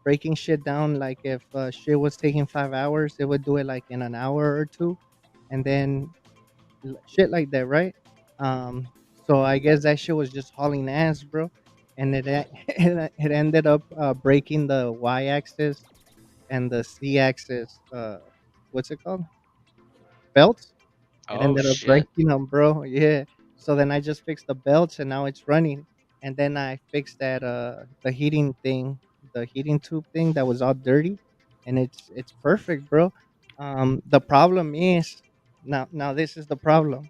breaking shit down. Like if shit was taking 5 hours, it would do it like in an hour or two, and then shit like that, right? Um, so I guess that shit was just hauling ass, bro, and it ended up breaking the y-axis and the z-axis. What's it called? Belts. It Oh ended up shit. breaking them, bro. Yeah. So then I just fixed the belts and now it's running. And then I fixed that the heating thing, the heating tube thing that was all dirty, and it's perfect, bro. The problem is now this is the problem.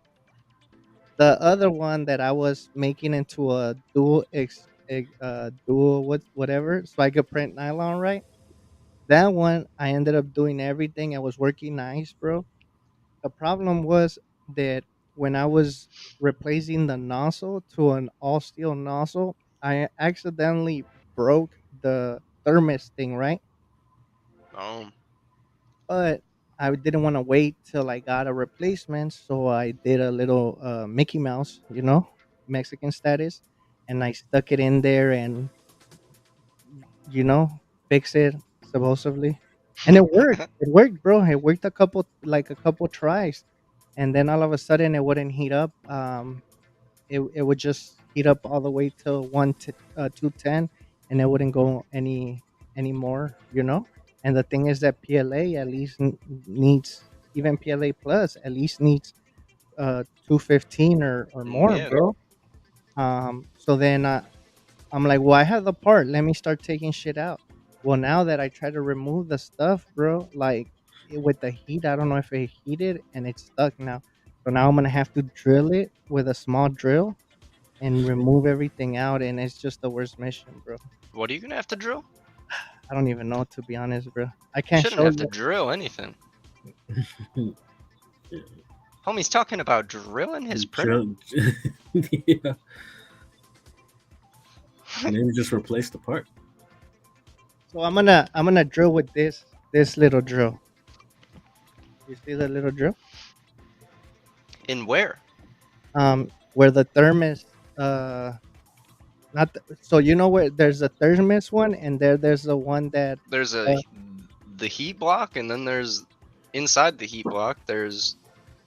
The other one that I was making into a dual whatever, so I could print nylon, right? That one I ended up doing everything. I was working nice, bro. The problem was that when I was replacing the nozzle to an all steel nozzle, I accidentally broke the thermos thing, right? Oh. But I didn't want to wait till I got a replacement, so I did a little Mickey Mouse, Mexican status, and I stuck it in there and you know fix it supposedly, and it worked. It worked, bro. It worked a couple tries, and then all of a sudden it wouldn't heat up. It would just heat up all the way till 210, and it wouldn't go any more. And the thing is that PLA at least needs, even PLA plus at least needs 215 or more, Yeah. bro. So then I'm like, well, I have the part. Let me start taking shit out. Well, now that I try to remove the stuff, bro, like with the heat, I don't know if it heated and it's stuck now. So now I'm gonna have to drill it with a small drill and remove everything out, and it's just the worst mission, bro. What are you gonna have to drill? I don't even know, to be honest, bro. I You can't shouldn't show have to you. drill anything. Homie's talking about drilling his printer. Yeah. Maybe just replace the part. So I'm gonna drill with this little drill. You see the little drill? In where? Where the thermos not so where there's a thermos one, and there's the one that There's uh, the heat block, and then there's inside the heat block. There's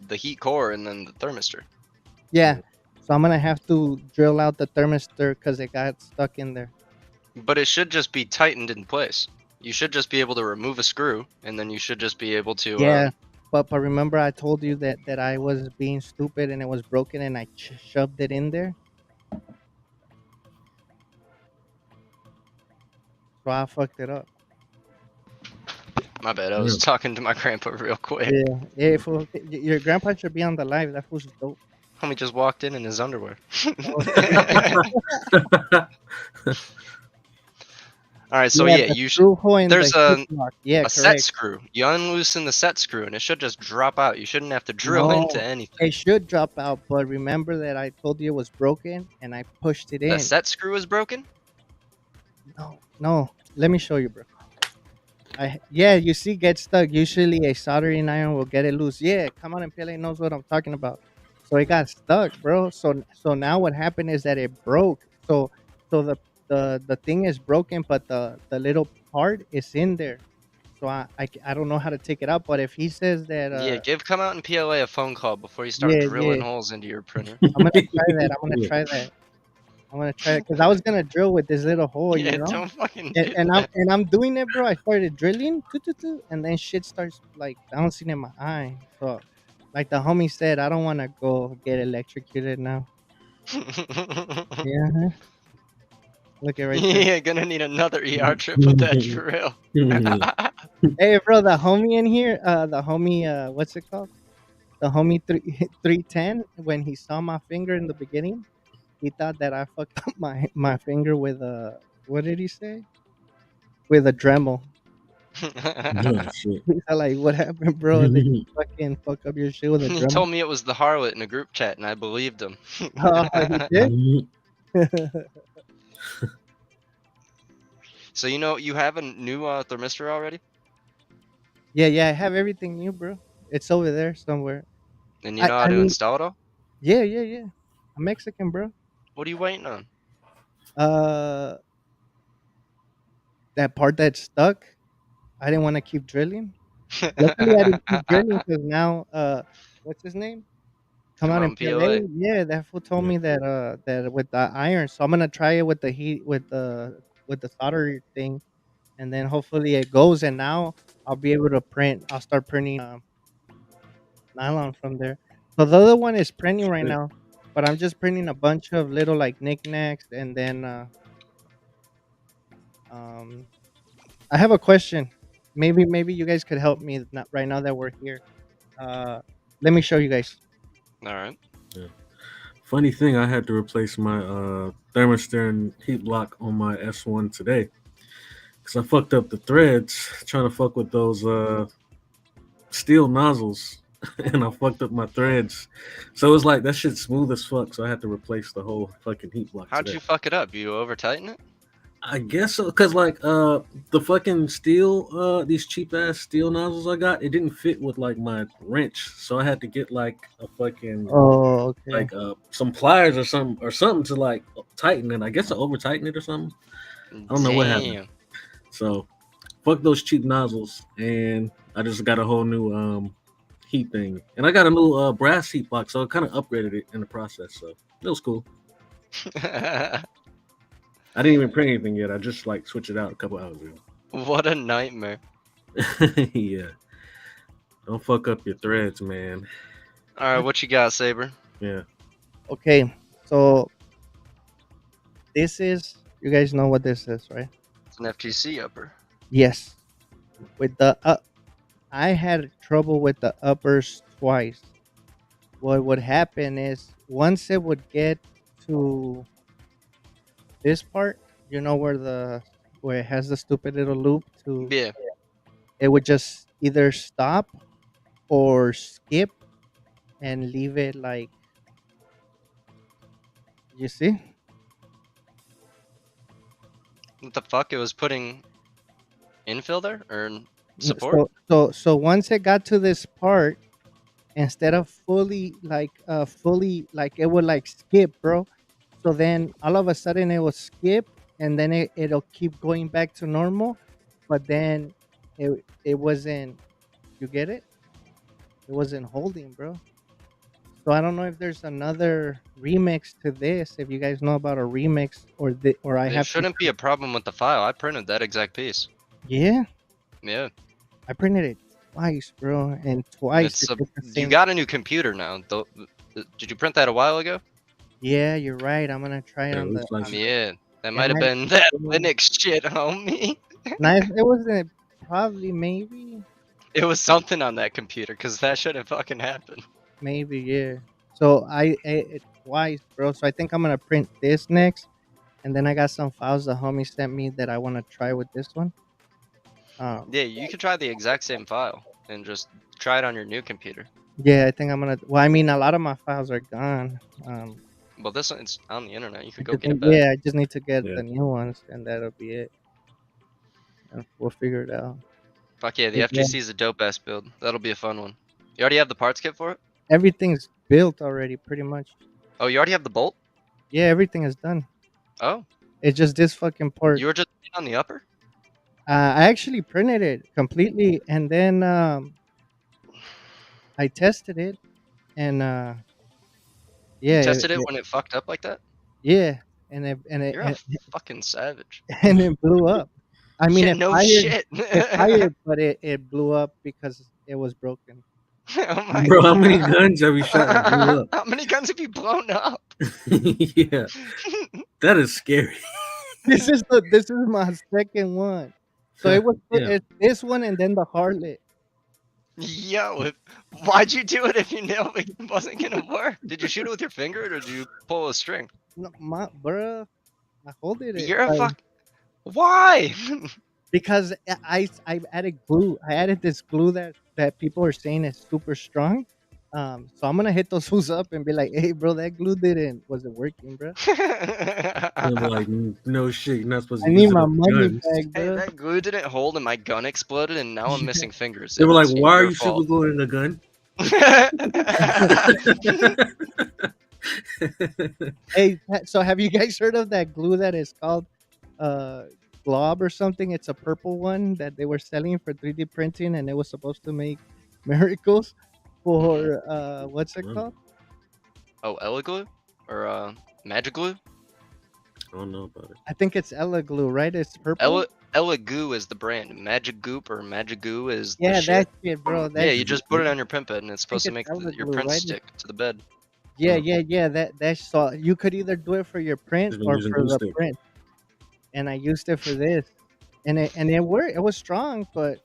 the heat core, and then the thermistor. yeah. So I'm gonna have to drill out the thermistor because it got stuck in there. But it should just be tightened in place. You should just be able to remove a screw, and then you should just be able to. Yeah, but remember I told you that I was being stupid and it was broken and I shoved it in there. So I fucked it up. My bad. I was talking to my grandpa real quick. Yeah. Fool, your grandpa should be on the live. That fool's dope. Homie just walked in his underwear. All right, so yeah, the you should. screw hole in There's the a heat block. Yeah, a correct. set screw. You unloosen the set screw, and it should just drop out. You shouldn't have to drill No, into anything. it should drop out, but remember that I told you it was broken and I pushed it in. The set screw is broken. No. Let me show you, bro. Yeah, you see, get stuck. Usually a soldering iron will get it loose. Yeah, come on, and PLA knows what I'm talking about. So it got stuck, bro. So now what happened is that it broke. So the thing is broken, but the little part is in there. So I don't know how to take it out. But if he says that Yeah, give Come Out and PLA a phone call before you start Yeah, drilling yeah. holes into your printer. I'm gonna try that. I'm gonna try it because I was gonna drill with this little hole, Yeah, don't fucking do and that. I'm doing it, bro. I started drilling, and then shit starts like bouncing in my eye. So, like the homie said, I don't want to go get electrocuted now. Yeah, Look at right there. Yeah, gonna need another ER triple dutch for real. Yeah. Hey, bro, the homie in here, the homie, what's it called? The homie 310. When he saw my finger in the beginning, he thought that I fucked up my finger with a, what did he say? With a Dremel. Oh, shit. He's like, what happened, bro? Did you fucking fuck up your shit with a He Dremel? told me it was the harlot in a group chat, and I believed him. Oh, he did. So you have a new thermistor already, Yeah, I have everything new, bro. It's over there somewhere. and you know how I to mean, install it all. yeah. I'm Mexican, bro. What are you waiting on? Uh, that part that's stuck, I didn't want to keep drilling. Luckily, I didn't keep drilling because now, what's his name? Come out in Come on, PLA. PLA. Yeah, that fool told Yeah. me that that with the iron. So I'm gonna try it with the heat with the solder thing, and then hopefully it goes. And now I'll be able to print. I'll start printing nylon from there. So the other one is printing right Shit. now, but I'm just printing a bunch of little like knickknacks, and then um, I have a question. Maybe you guys could help me right now that we're here. Let me show you guys. All right. Funny thing, I had to replace my thermistor and heat block on my S1 today because I fucked up the threads trying to fuck with those steel nozzles, and I fucked up my threads. So it was like that shit's smooth as fuck. So I had to replace the whole fucking heat block. How'd today. you fuck it up? You over tighten it? I guess so, cause like the fucking steel these cheap ass steel nozzles I got, it didn't fit with like my wrench, so I had to get like a fucking Oh, okay. like some pliers or something to like tighten it. I guess I over tighten it or something. I don't know what happened. Damn. So fuck those cheap nozzles, and I just got a whole new heat thing, and I got a new brass heat block, so I kind of upgraded it in the process. So it was cool. I didn't even print anything yet. I just like switched it out a couple hours ago. What a nightmare. Yeah. Don't fuck up your threads, man. All right, what you got, Sabr? Yeah. Okay, so this is, you guys know what this is, right? It's an FTC upper. Yes. With the I had trouble with the uppers twice. What would happen is once it would get to this part, you know where it has the stupid little loop to, Yeah. it would just either stop or skip and leave it like, you see? What the fuck? It was putting infill there or support? So once it got to this part, instead of fully like it would like skip, bro. So then all of a sudden it will skip, and then it'll keep going back to normal, but then it wasn't, you get it? It wasn't holding, bro. So I don't know if there's another remix to this. If you guys know about a remix, or I There have shouldn't be a problem with the file. I printed that exact piece. Yeah, Yeah. I printed it twice, bro, and twice. it did the You same- got a new computer now. Did you print that a while ago? Yeah, you're right. I'm gonna try it Yeah, on it the. looks like Yeah. That might have might been that be- Linux shit, homie. Nice. It wasn't probably maybe It was something on that computer because that shouldn't fucking happen. yeah. So I ate it twice, bro. So I think I'm gonna print this next, and then I got some files the homie sent me that I want to try with this one. Yeah, you could try the exact same file and just try it on your new computer. Yeah, I think I'm gonna. Well, I mean, a lot of my files are gone. Well, this one's on the internet. You I could go just get it need- back. yeah, I just need to get Yeah. the new ones, and that'll be it. And we'll figure it out. Fuck yeah, the Yeah. FTC is a dope ass build. That'll be a fun one. You already have the parts kit for it? Everything's built already, pretty much. Oh, you already have the bolt? Yeah, everything is done. Oh, It's just this fucking part. you were just on the upper? I actually printed it completely, and then I tested it, and yeah, You tested it when it fucked up like that? yeah, and it You're a fucking savage. and it blew up. I mean, Yeah, it no fired, shit. it fired, but it blew up because it was broken. Oh my Bro, how many God. guns have you shot that blew up? How many guns have you blown up? Yeah. That is scary. this is my second one. So Yeah. it's this one and then the Harlot. Yo, why'd you do it if you knew it wasn't gonna work? Did you shoot it with your finger or did you pull a string? No, my bruh, I holded it. You're a fuck. Why? Because I added glue. I added this glue that people are saying is super strong. So I'm gonna hit those fools up and be like, "Hey, bro, that glue wasn't working, bro. And be like, no shit, you're not supposed I to need use it my on money guns. back, Hey, bro." that glue didn't hold and my gun exploded and now I'm missing fingers. They were like, It's why are your you super fault. gluing a gun? Hey, so have you guys heard of that glue that is called glob or something? It's a purple one that they were selling for 3D printing, and it was supposed to make miracles for what's it Wow. called? Oh, Ella glue? Or magic glue? I don't know about it. I think it's Ella glue, right? It's purple. Ella goo is the brand. Magic goop or magic goo is the Yeah, shit. that shit, bro. Yeah, That you just put it on your print bed and it's supposed to it's make Ella your glue, print right? stick to the bed. Yeah, Oh. yeah. That's so you could either do it for your print Just been or using for glue the stick. print. And I used it for this, and it worked. It was strong, but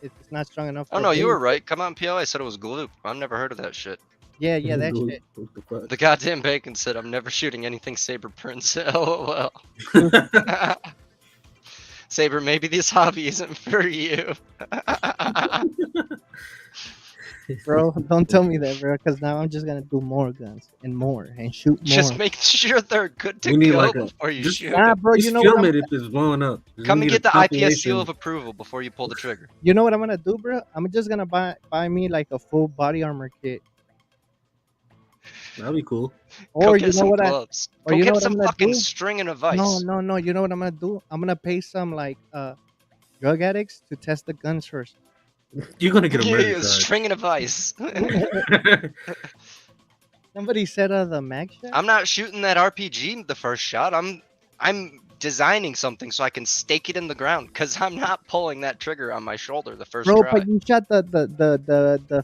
it's not strong enough. Oh for no, you this. were right. Come on, PLA said it was glue. I've never heard of that shit. Yeah, that Glue- shit. what the fuck? The goddamn bacon said I'm never shooting anything SABRPRINTS. LOL. Saber, maybe this hobby isn't for you. Bro, don't tell me that, bro, because now I'm just gonna do more guns and more and shoot more. Just make sure they're good to We need go like a- before you just- shoot. Nah, them. bro, Just you know what film I'm, it if it's blowing up. We Come and need get a the IPS seal compilation. of approval before you pull the trigger. you know what I'm gonna do, bro? I'm just gonna buy me like a full body armor kit. That'd be cool. Go Or get you know some what gloves. or Go you know get what I'm some gonna fucking do? string and a vice. No. You know what I'm gonna do? I'm gonna pay some like drug addicts to test the guns first. You're gonna get a Yeah, murder a charge. string and a vice. Somebody said the mag shot. I'm not shooting that RPG the first shot. I'm designing something so I can stake it in the ground because I'm not pulling that trigger on my shoulder the first Bro, try. but you shot the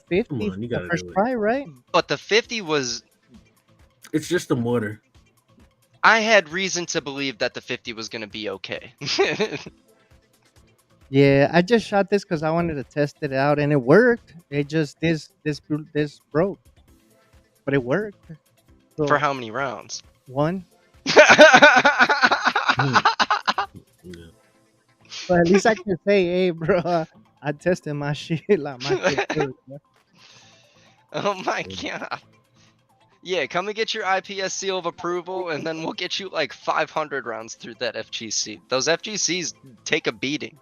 50 Come on, you the gotta first do it. try, right? But the 50 was. It's just a mortar. I had reason to believe that the 50 was gonna be okay. Yeah, I just shot this because I wanted to test it out, and it worked. It just this broke, but it worked. So, For how many rounds? one, Yeah. but at least I can say, hey, bro, I tested my shit like my shit worked, bro. Oh my god. Yeah, come and get your IPS seal of approval, and then we'll get you like 500 rounds through that FGC. Those FGCs take a beating.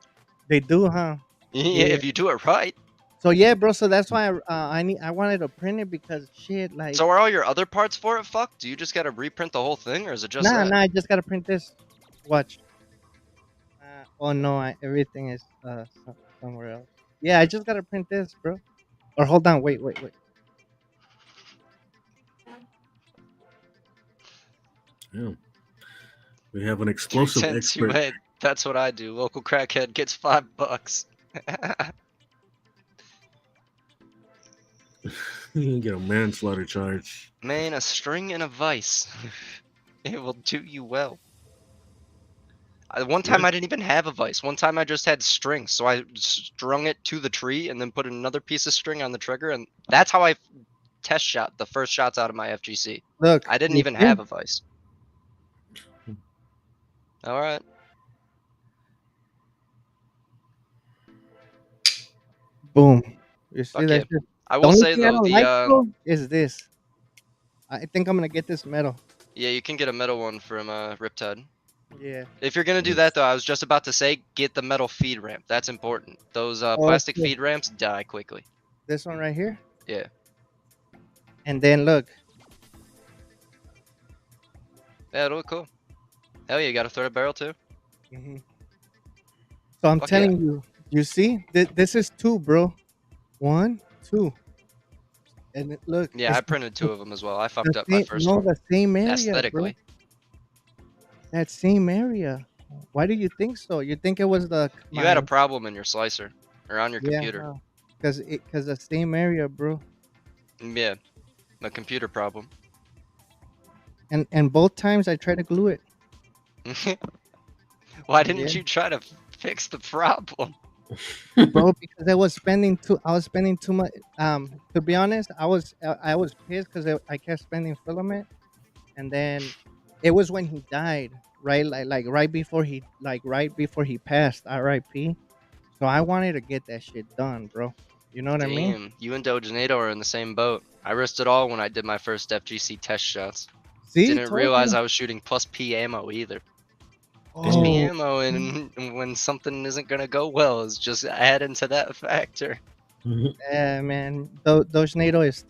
They do, huh? Yeah, if you do it right. So yeah, bro. So that's why I wanted to print it because shit, like So are all your other parts for it fucked? Do you just gotta reprint the whole thing, or is it just that? nah, I just gotta print this. Watch. Oh no, everything is somewhere else. Yeah, I just gotta print this, bro. Or hold on, wait. Yeah. We have an explosive 3 cents you expert. made. That's what I do. Local crackhead gets $5. You can get a manslaughter charge. Man, a string and a vice. It will do you well. One time Yeah. I didn't even have a vice. One time I just had string, so I strung it to the tree and then put another piece of string on the trigger, and that's how I test shot the first shots out of my FGC. Look, I didn't you even see? have a vice. All right. Boom. You see Fuck that? yeah. Shit? I The will only say thing I though, don't the like though is this. I think I'm gonna get this metal. yeah, you can get a metal one from Riptide. Yeah. If you're gonna do Yes. that though, I was just about to say get the metal feed ramp. That's important. Those plastic Okay. feed ramps die quickly. This one right here. Yeah. And then look. Yeah, it'll look cool. Hell yeah, you got a threaded barrel too? So I'm Fuck yeah. telling you, you see, this is 2, bro. 1, 2. And look. Yeah, I it's printed 2 of them as well. I the fucked up my same- first no, one. the same area, Aesthetically. bro. That same area. Why do you think so? You think it was You had a problem in your slicer or on your computer. Because the same area, bro. Yeah, a computer problem. And both times I tried to glue it. Why Yeah. didn't you try to fix the problem? Bro, because I was spending too much. To be honest, I was pissed because I kept spending filament, and then it was when he died, right? Right before he passed, R.I.P. So I wanted to get that shit done, bro. You know what I mean? Damn, you and Dogenato are in the same boat. I risked it all when I did my first FGC test shots. See, Didn't told realize you. I was shooting plus P ammo either. Plus Damn. P Oh, ammo, and when something isn't gonna go well, is just adding to that factor. yeah, man. Those NATO is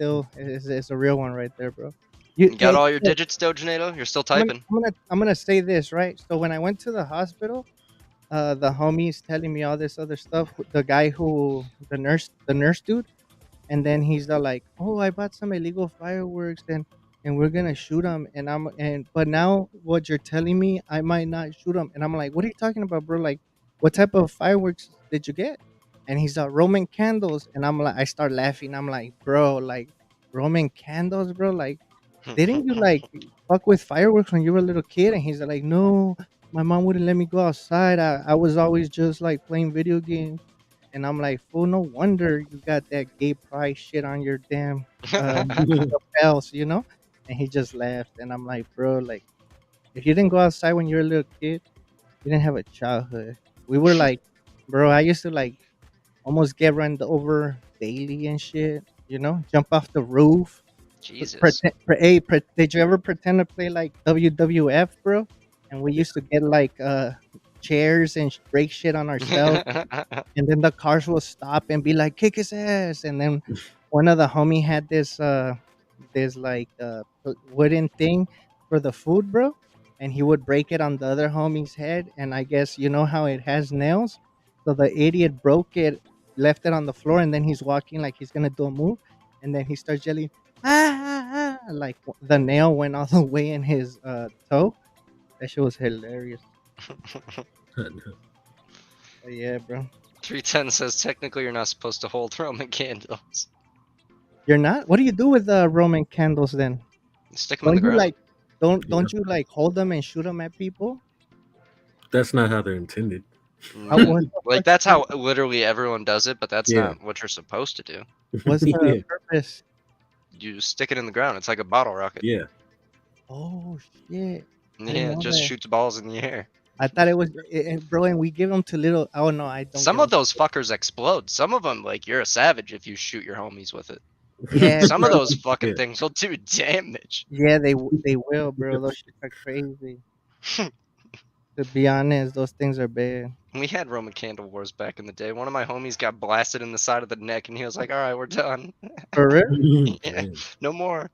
a real one right there, bro. You got Hey, all your so digits, Dogenato? You're still typing? I'm gonna say this, right? So when I went to the hospital, the homies telling me all this other stuff. The guy the nurse dude, and then he's like, "Oh, I bought some illegal fireworks, and we're gonna shoot them." But now what you're telling me, I might not shoot them, and I'm like, "What are you talking about, bro? Like, what type of fireworks did you get?" And he's like, "Roman candles," and I'm like, I start laughing. I'm like, "Bro, like Roman candles, bro? Like, didn't you like fuck with fireworks when you were a little kid?" And he's like, "No, my mom wouldn't let me go outside. I was always just like playing video games." And I'm like, "Fool, no wonder you got that gay pride shit on your damn uh lapels, you know?" And he just laughed, and I'm like, "Bro, like, if you didn't go outside when you were a little kid, you didn't have a childhood." We were like, bro, I used to like almost get run over daily and shit, you know, jump off the roof. Jesus. Did you ever pretend to play like WWF, bro? And we used to get like chairs and break shit on ourselves, and then the cars will stop and be like, "Kick his ass!" And then one of the homie had this like wooden thing for the food, bro, and he would break it on the other homie's head, and I guess you know how it has nails, so the idiot broke it, left it on the floor, and then he's walking like he's gonna do a move, and then he starts yelling, "Ah, ah, ah," like the nail went all the way in his toe. That shit was hilarious. But yeah, bro. 310 says technically you're not supposed to hold Roman candles. You're not? What do you do with the Roman candles then? Stick them in Don't the you ground. like don't you like hold them and shoot them at people? That's not how they're intended. What the Like fuck that's how literally everyone does it, but that's Yeah. not what you're supposed to do. what's the Yeah. purpose? You stick it in the ground. It's like a bottle rocket. Yeah. Oh shit! I didn't Yeah, it know just that. shoots balls in the air. I thought it was, bro. And we give them to little. Oh no, I don't Some give of them. those fuckers explode. Some of them, like, you're a savage if you shoot your homies with it. Yeah, Some of bro. those fucking Yeah. things will do damage. Yeah, they will, bro. Those shits are crazy. To be honest, those things are bad. We had Roman candle wars back in the day. One of my homies got blasted in the side of the neck, and he was like, "All right, we're done. For real? Yeah, Damn. no more."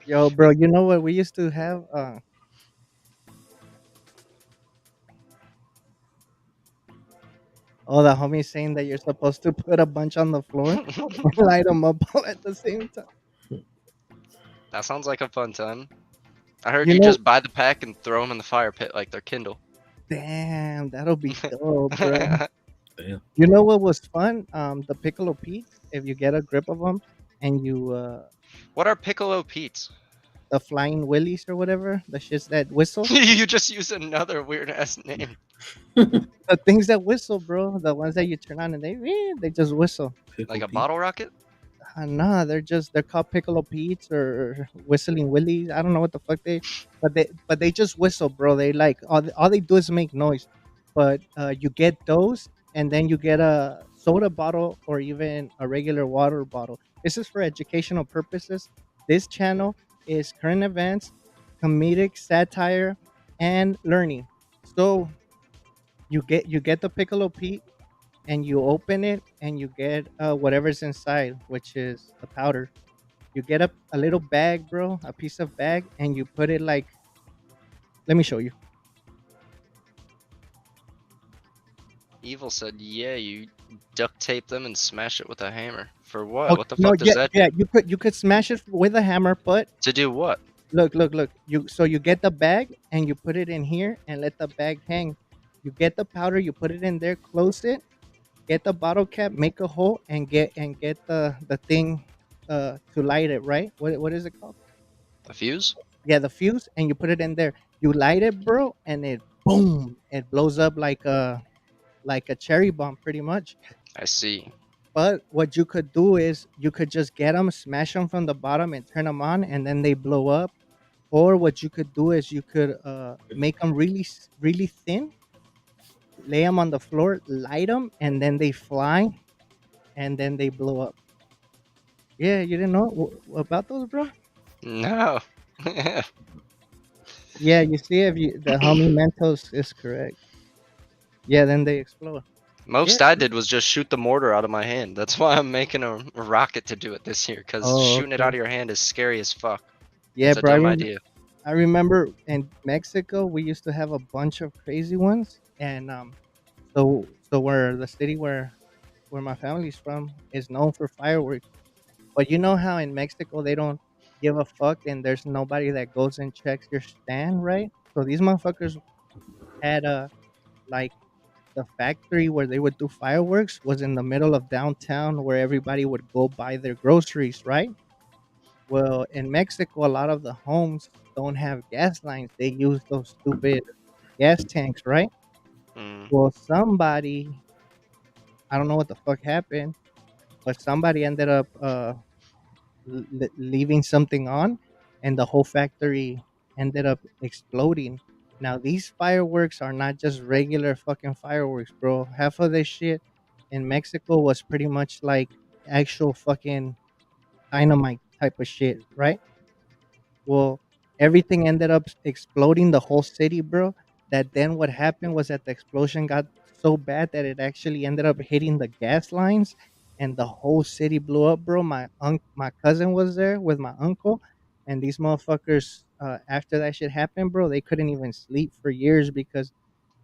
Yo, bro. You know what we used to have? Oh, the homie saying that you're supposed to put a bunch on the floor and light them up all at the same time. That sounds like a fun time. I heard You you know, just buy the pack and throw them in the fire pit like they're Kindle. damn, that'll be dope, bro. Damn. You know what was fun? The Piccolo Pete's. If you get a grip of them, and you What are Piccolo Pete's? the flying willies or whatever, the shits that whistle, You just use another weird ass name. the things that whistle, bro, the ones that you turn on and they just whistle. Pickle Like a Pete. bottle rocket? Nah, they're called Piccolo Pete's or whistling willies. I don't know what the fuck but they just whistle, bro. They like all they do is make noise. But you get those, and then you get a soda bottle or even a regular water bottle. This is for educational purposes. This channel is current events, comedic satire, and learning. So you get the Piccolo Pete, and you open it and you get whatever's inside, which is the powder. You get a little bag, bro, a piece of bag, and you put it like, let me show you. Evil said, yeah, you duct tape them and smash it with a hammer. For what? Oh, What the no, fuck does yeah, that yeah, do? you could smash it with a hammer, but To do what? look. You get the bag and you put it in here and let the bag hang. You get the powder, you put it in there, close it, get the bottle cap, make a hole, and get the thing to light it. Right? What is it called? A fuse? Yeah, the fuse, and you put it in there. You light it, bro, and it boom, it blows up like a cherry bomb, pretty much. I see. But what you could do is you could just get them, smash them from the bottom, and turn them on, and then they blow up. Or what you could do is you could make them really thin, lay them on the floor, light them, and then they fly, and then they blow up. Yeah, you didn't know about those, bro? No. Yeah, you see, if you the homie Mentos is correct. Yeah, then they explode. Yeah. Most I did was just shoot the mortar out of my hand. That's why I'm making a rocket to do it this year, because Oh, shooting it okay. out of your hand is scary as fuck. Yeah, It's a bro. dumb idea. I remember in Mexico we used to have a bunch of crazy ones, and so where the city where my family's from is known for fireworks. But you know how in Mexico they don't give a fuck, and there's nobody that goes and checks your stand, right? So these motherfuckers had a like the factory where they would do fireworks was in the middle of downtown where everybody would go buy their groceries, right? Well, in Mexico, a lot of the homes don't have gas lines. They use those stupid gas tanks, right? Mm. Well, somebody, I don't know what the fuck happened, but somebody ended up leaving something on, and the whole factory ended up exploding. Now, these fireworks are not just regular fucking fireworks, bro. Half of this shit in Mexico was pretty much like actual fucking dynamite type of shit, right? Well, everything ended up exploding the whole city, bro. That then what happened was that the explosion got so bad that it actually ended up hitting the gas lines and the whole city blew up, bro. My cousin was there with my uncle, and these motherfuckers after that shit happened, bro, they couldn't even sleep for years because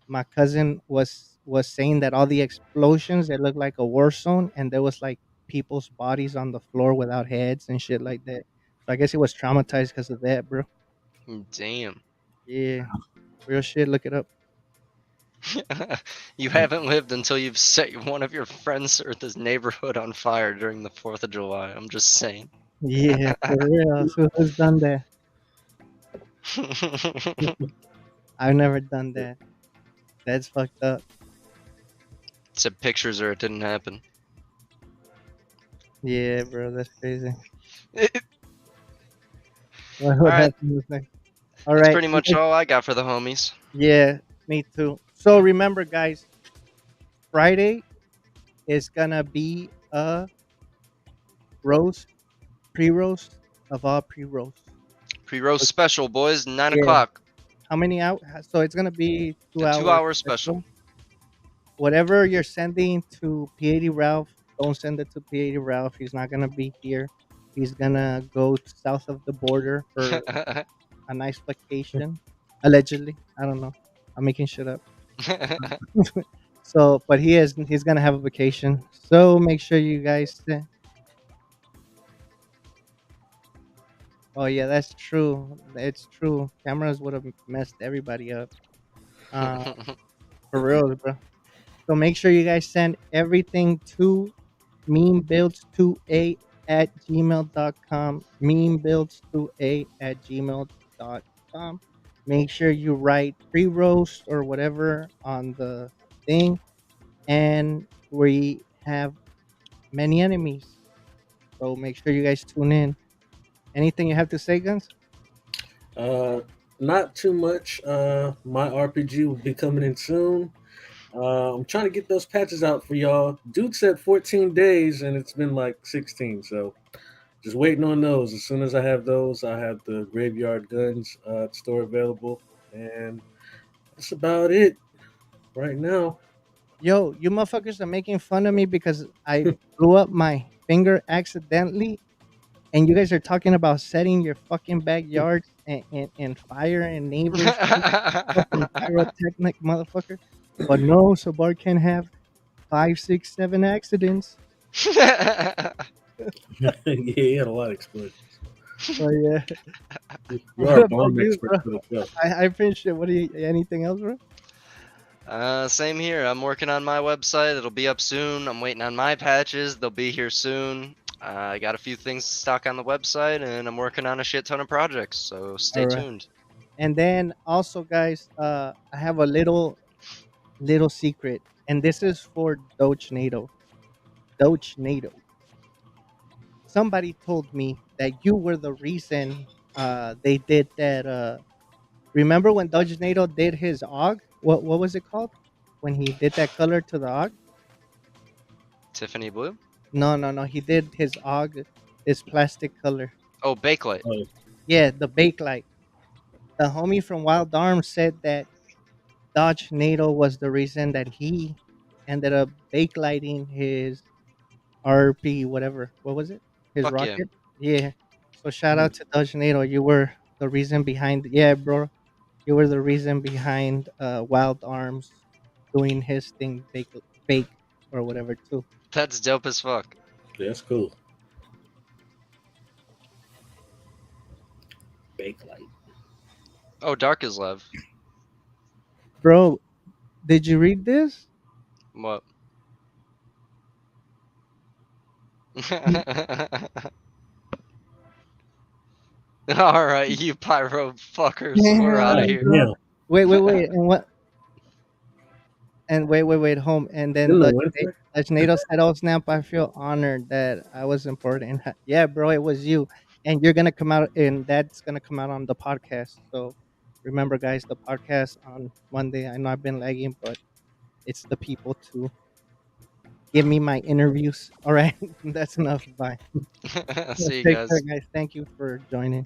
my cousin was saying that all the explosions, it looked like a war zone, and there was like people's bodies on the floor without heads and shit like that. So I guess he was traumatized because of that, bro. Damn. Yeah, real shit. Look it up. You haven't lived until you've set one of your friends or this neighborhood on fire during the 4th of July. I'm just saying. Yeah, for real. So who's done that? I've never done that. That's fucked up. Said pictures or it didn't happen. Yeah, bro, that's crazy. That's What Alright. happened was next? All right. pretty much all I got for the homies. Yeah, me too. So remember, guys, Friday is gonna be a roast, pre-roast of all pre-roast. Pre-roast special, boys. 9 Yeah. o'clock. How many out? So it's gonna be 2 A hours. 2-hour special. Whatever you're sending to P80 Ralph, don't send it to P80 Ralph. He's not gonna be here. He's gonna go south of the border for a nice vacation. Allegedly, I don't know. I'm making shit up. So, but he's gonna have a vacation. So make sure you guys. Oh yeah, that's true. It's true. Cameras would have messed everybody up. Uh, for real, bro. So make sure you guys send everything to memebuilds2a at gmail.com. Memebuilds2a at gmail.com. Make sure you write pre-roast or whatever on the thing. And we have many enemies. So make sure you guys tune in. Anything you have to say, Guns? Not too much. My RPG will be coming in soon. I'm trying to get those patches out for y'all. Dude said 14 days, and it's been like 16. So just waiting on those. As soon as I have those, I have the Graveyard Guns store available, and that's about it right now. Yo, you motherfuckers are making fun of me because I blew up my finger accidentally, and you guys are talking about setting your fucking backyards and fire and neighbors, fucking pyrotechnic motherfucker. But no, Sabr can have 5, 6, 7 accidents. Yeah, he had a lot of explosions. So yeah, You What are a about bomb you, expert bro? for the show. I appreciate. What do you? Anything else, bro? Same here. I'm working on my website. It'll be up soon. I'm waiting on my patches. They'll be here soon. I got a few things to stock on the website, and I'm working on a shit ton of projects. So stay Alright. tuned. And then also, guys, I have a little secret, and this is for Doge NATO. Doge NATO. Somebody told me that you were the reason they did that. Remember when Doge NATO did his og? What was it called? When he did that color to the og? Tiffany blue. No, no, no. He did his og, his plastic color. Oh, bakelite. Oh, Yeah, the bakelite. The homie from Wild Arms said that Dodge NATO was the reason that he ended up bakelighting his RP, whatever. What was it? His Fuck yeah. rocket? Yeah. So shout mm, out to Dodge NATO. You were the reason behind, yeah, bro. You were the reason behind Wild Arms doing his thing bake or whatever too. That's dope as fuck. yeah, that's cool. Bakelite. Oh, dark is love. Bro, did you read this? What? All right, you pyro fuckers, we're out of Damn, here. bro. Yeah, Wait, and what? And wait, home. And then in the the winter. NATO said, "Oh snap! I feel honored that I was important." Yeah, bro, it was you, and you're gonna come out, and that's gonna come out on the podcast. So remember, guys, the podcast on Monday. I know I've been lagging, but it's the people to give me my interviews. All right, that's enough. Bye. See you Take care, guys. guys. Thank you for joining.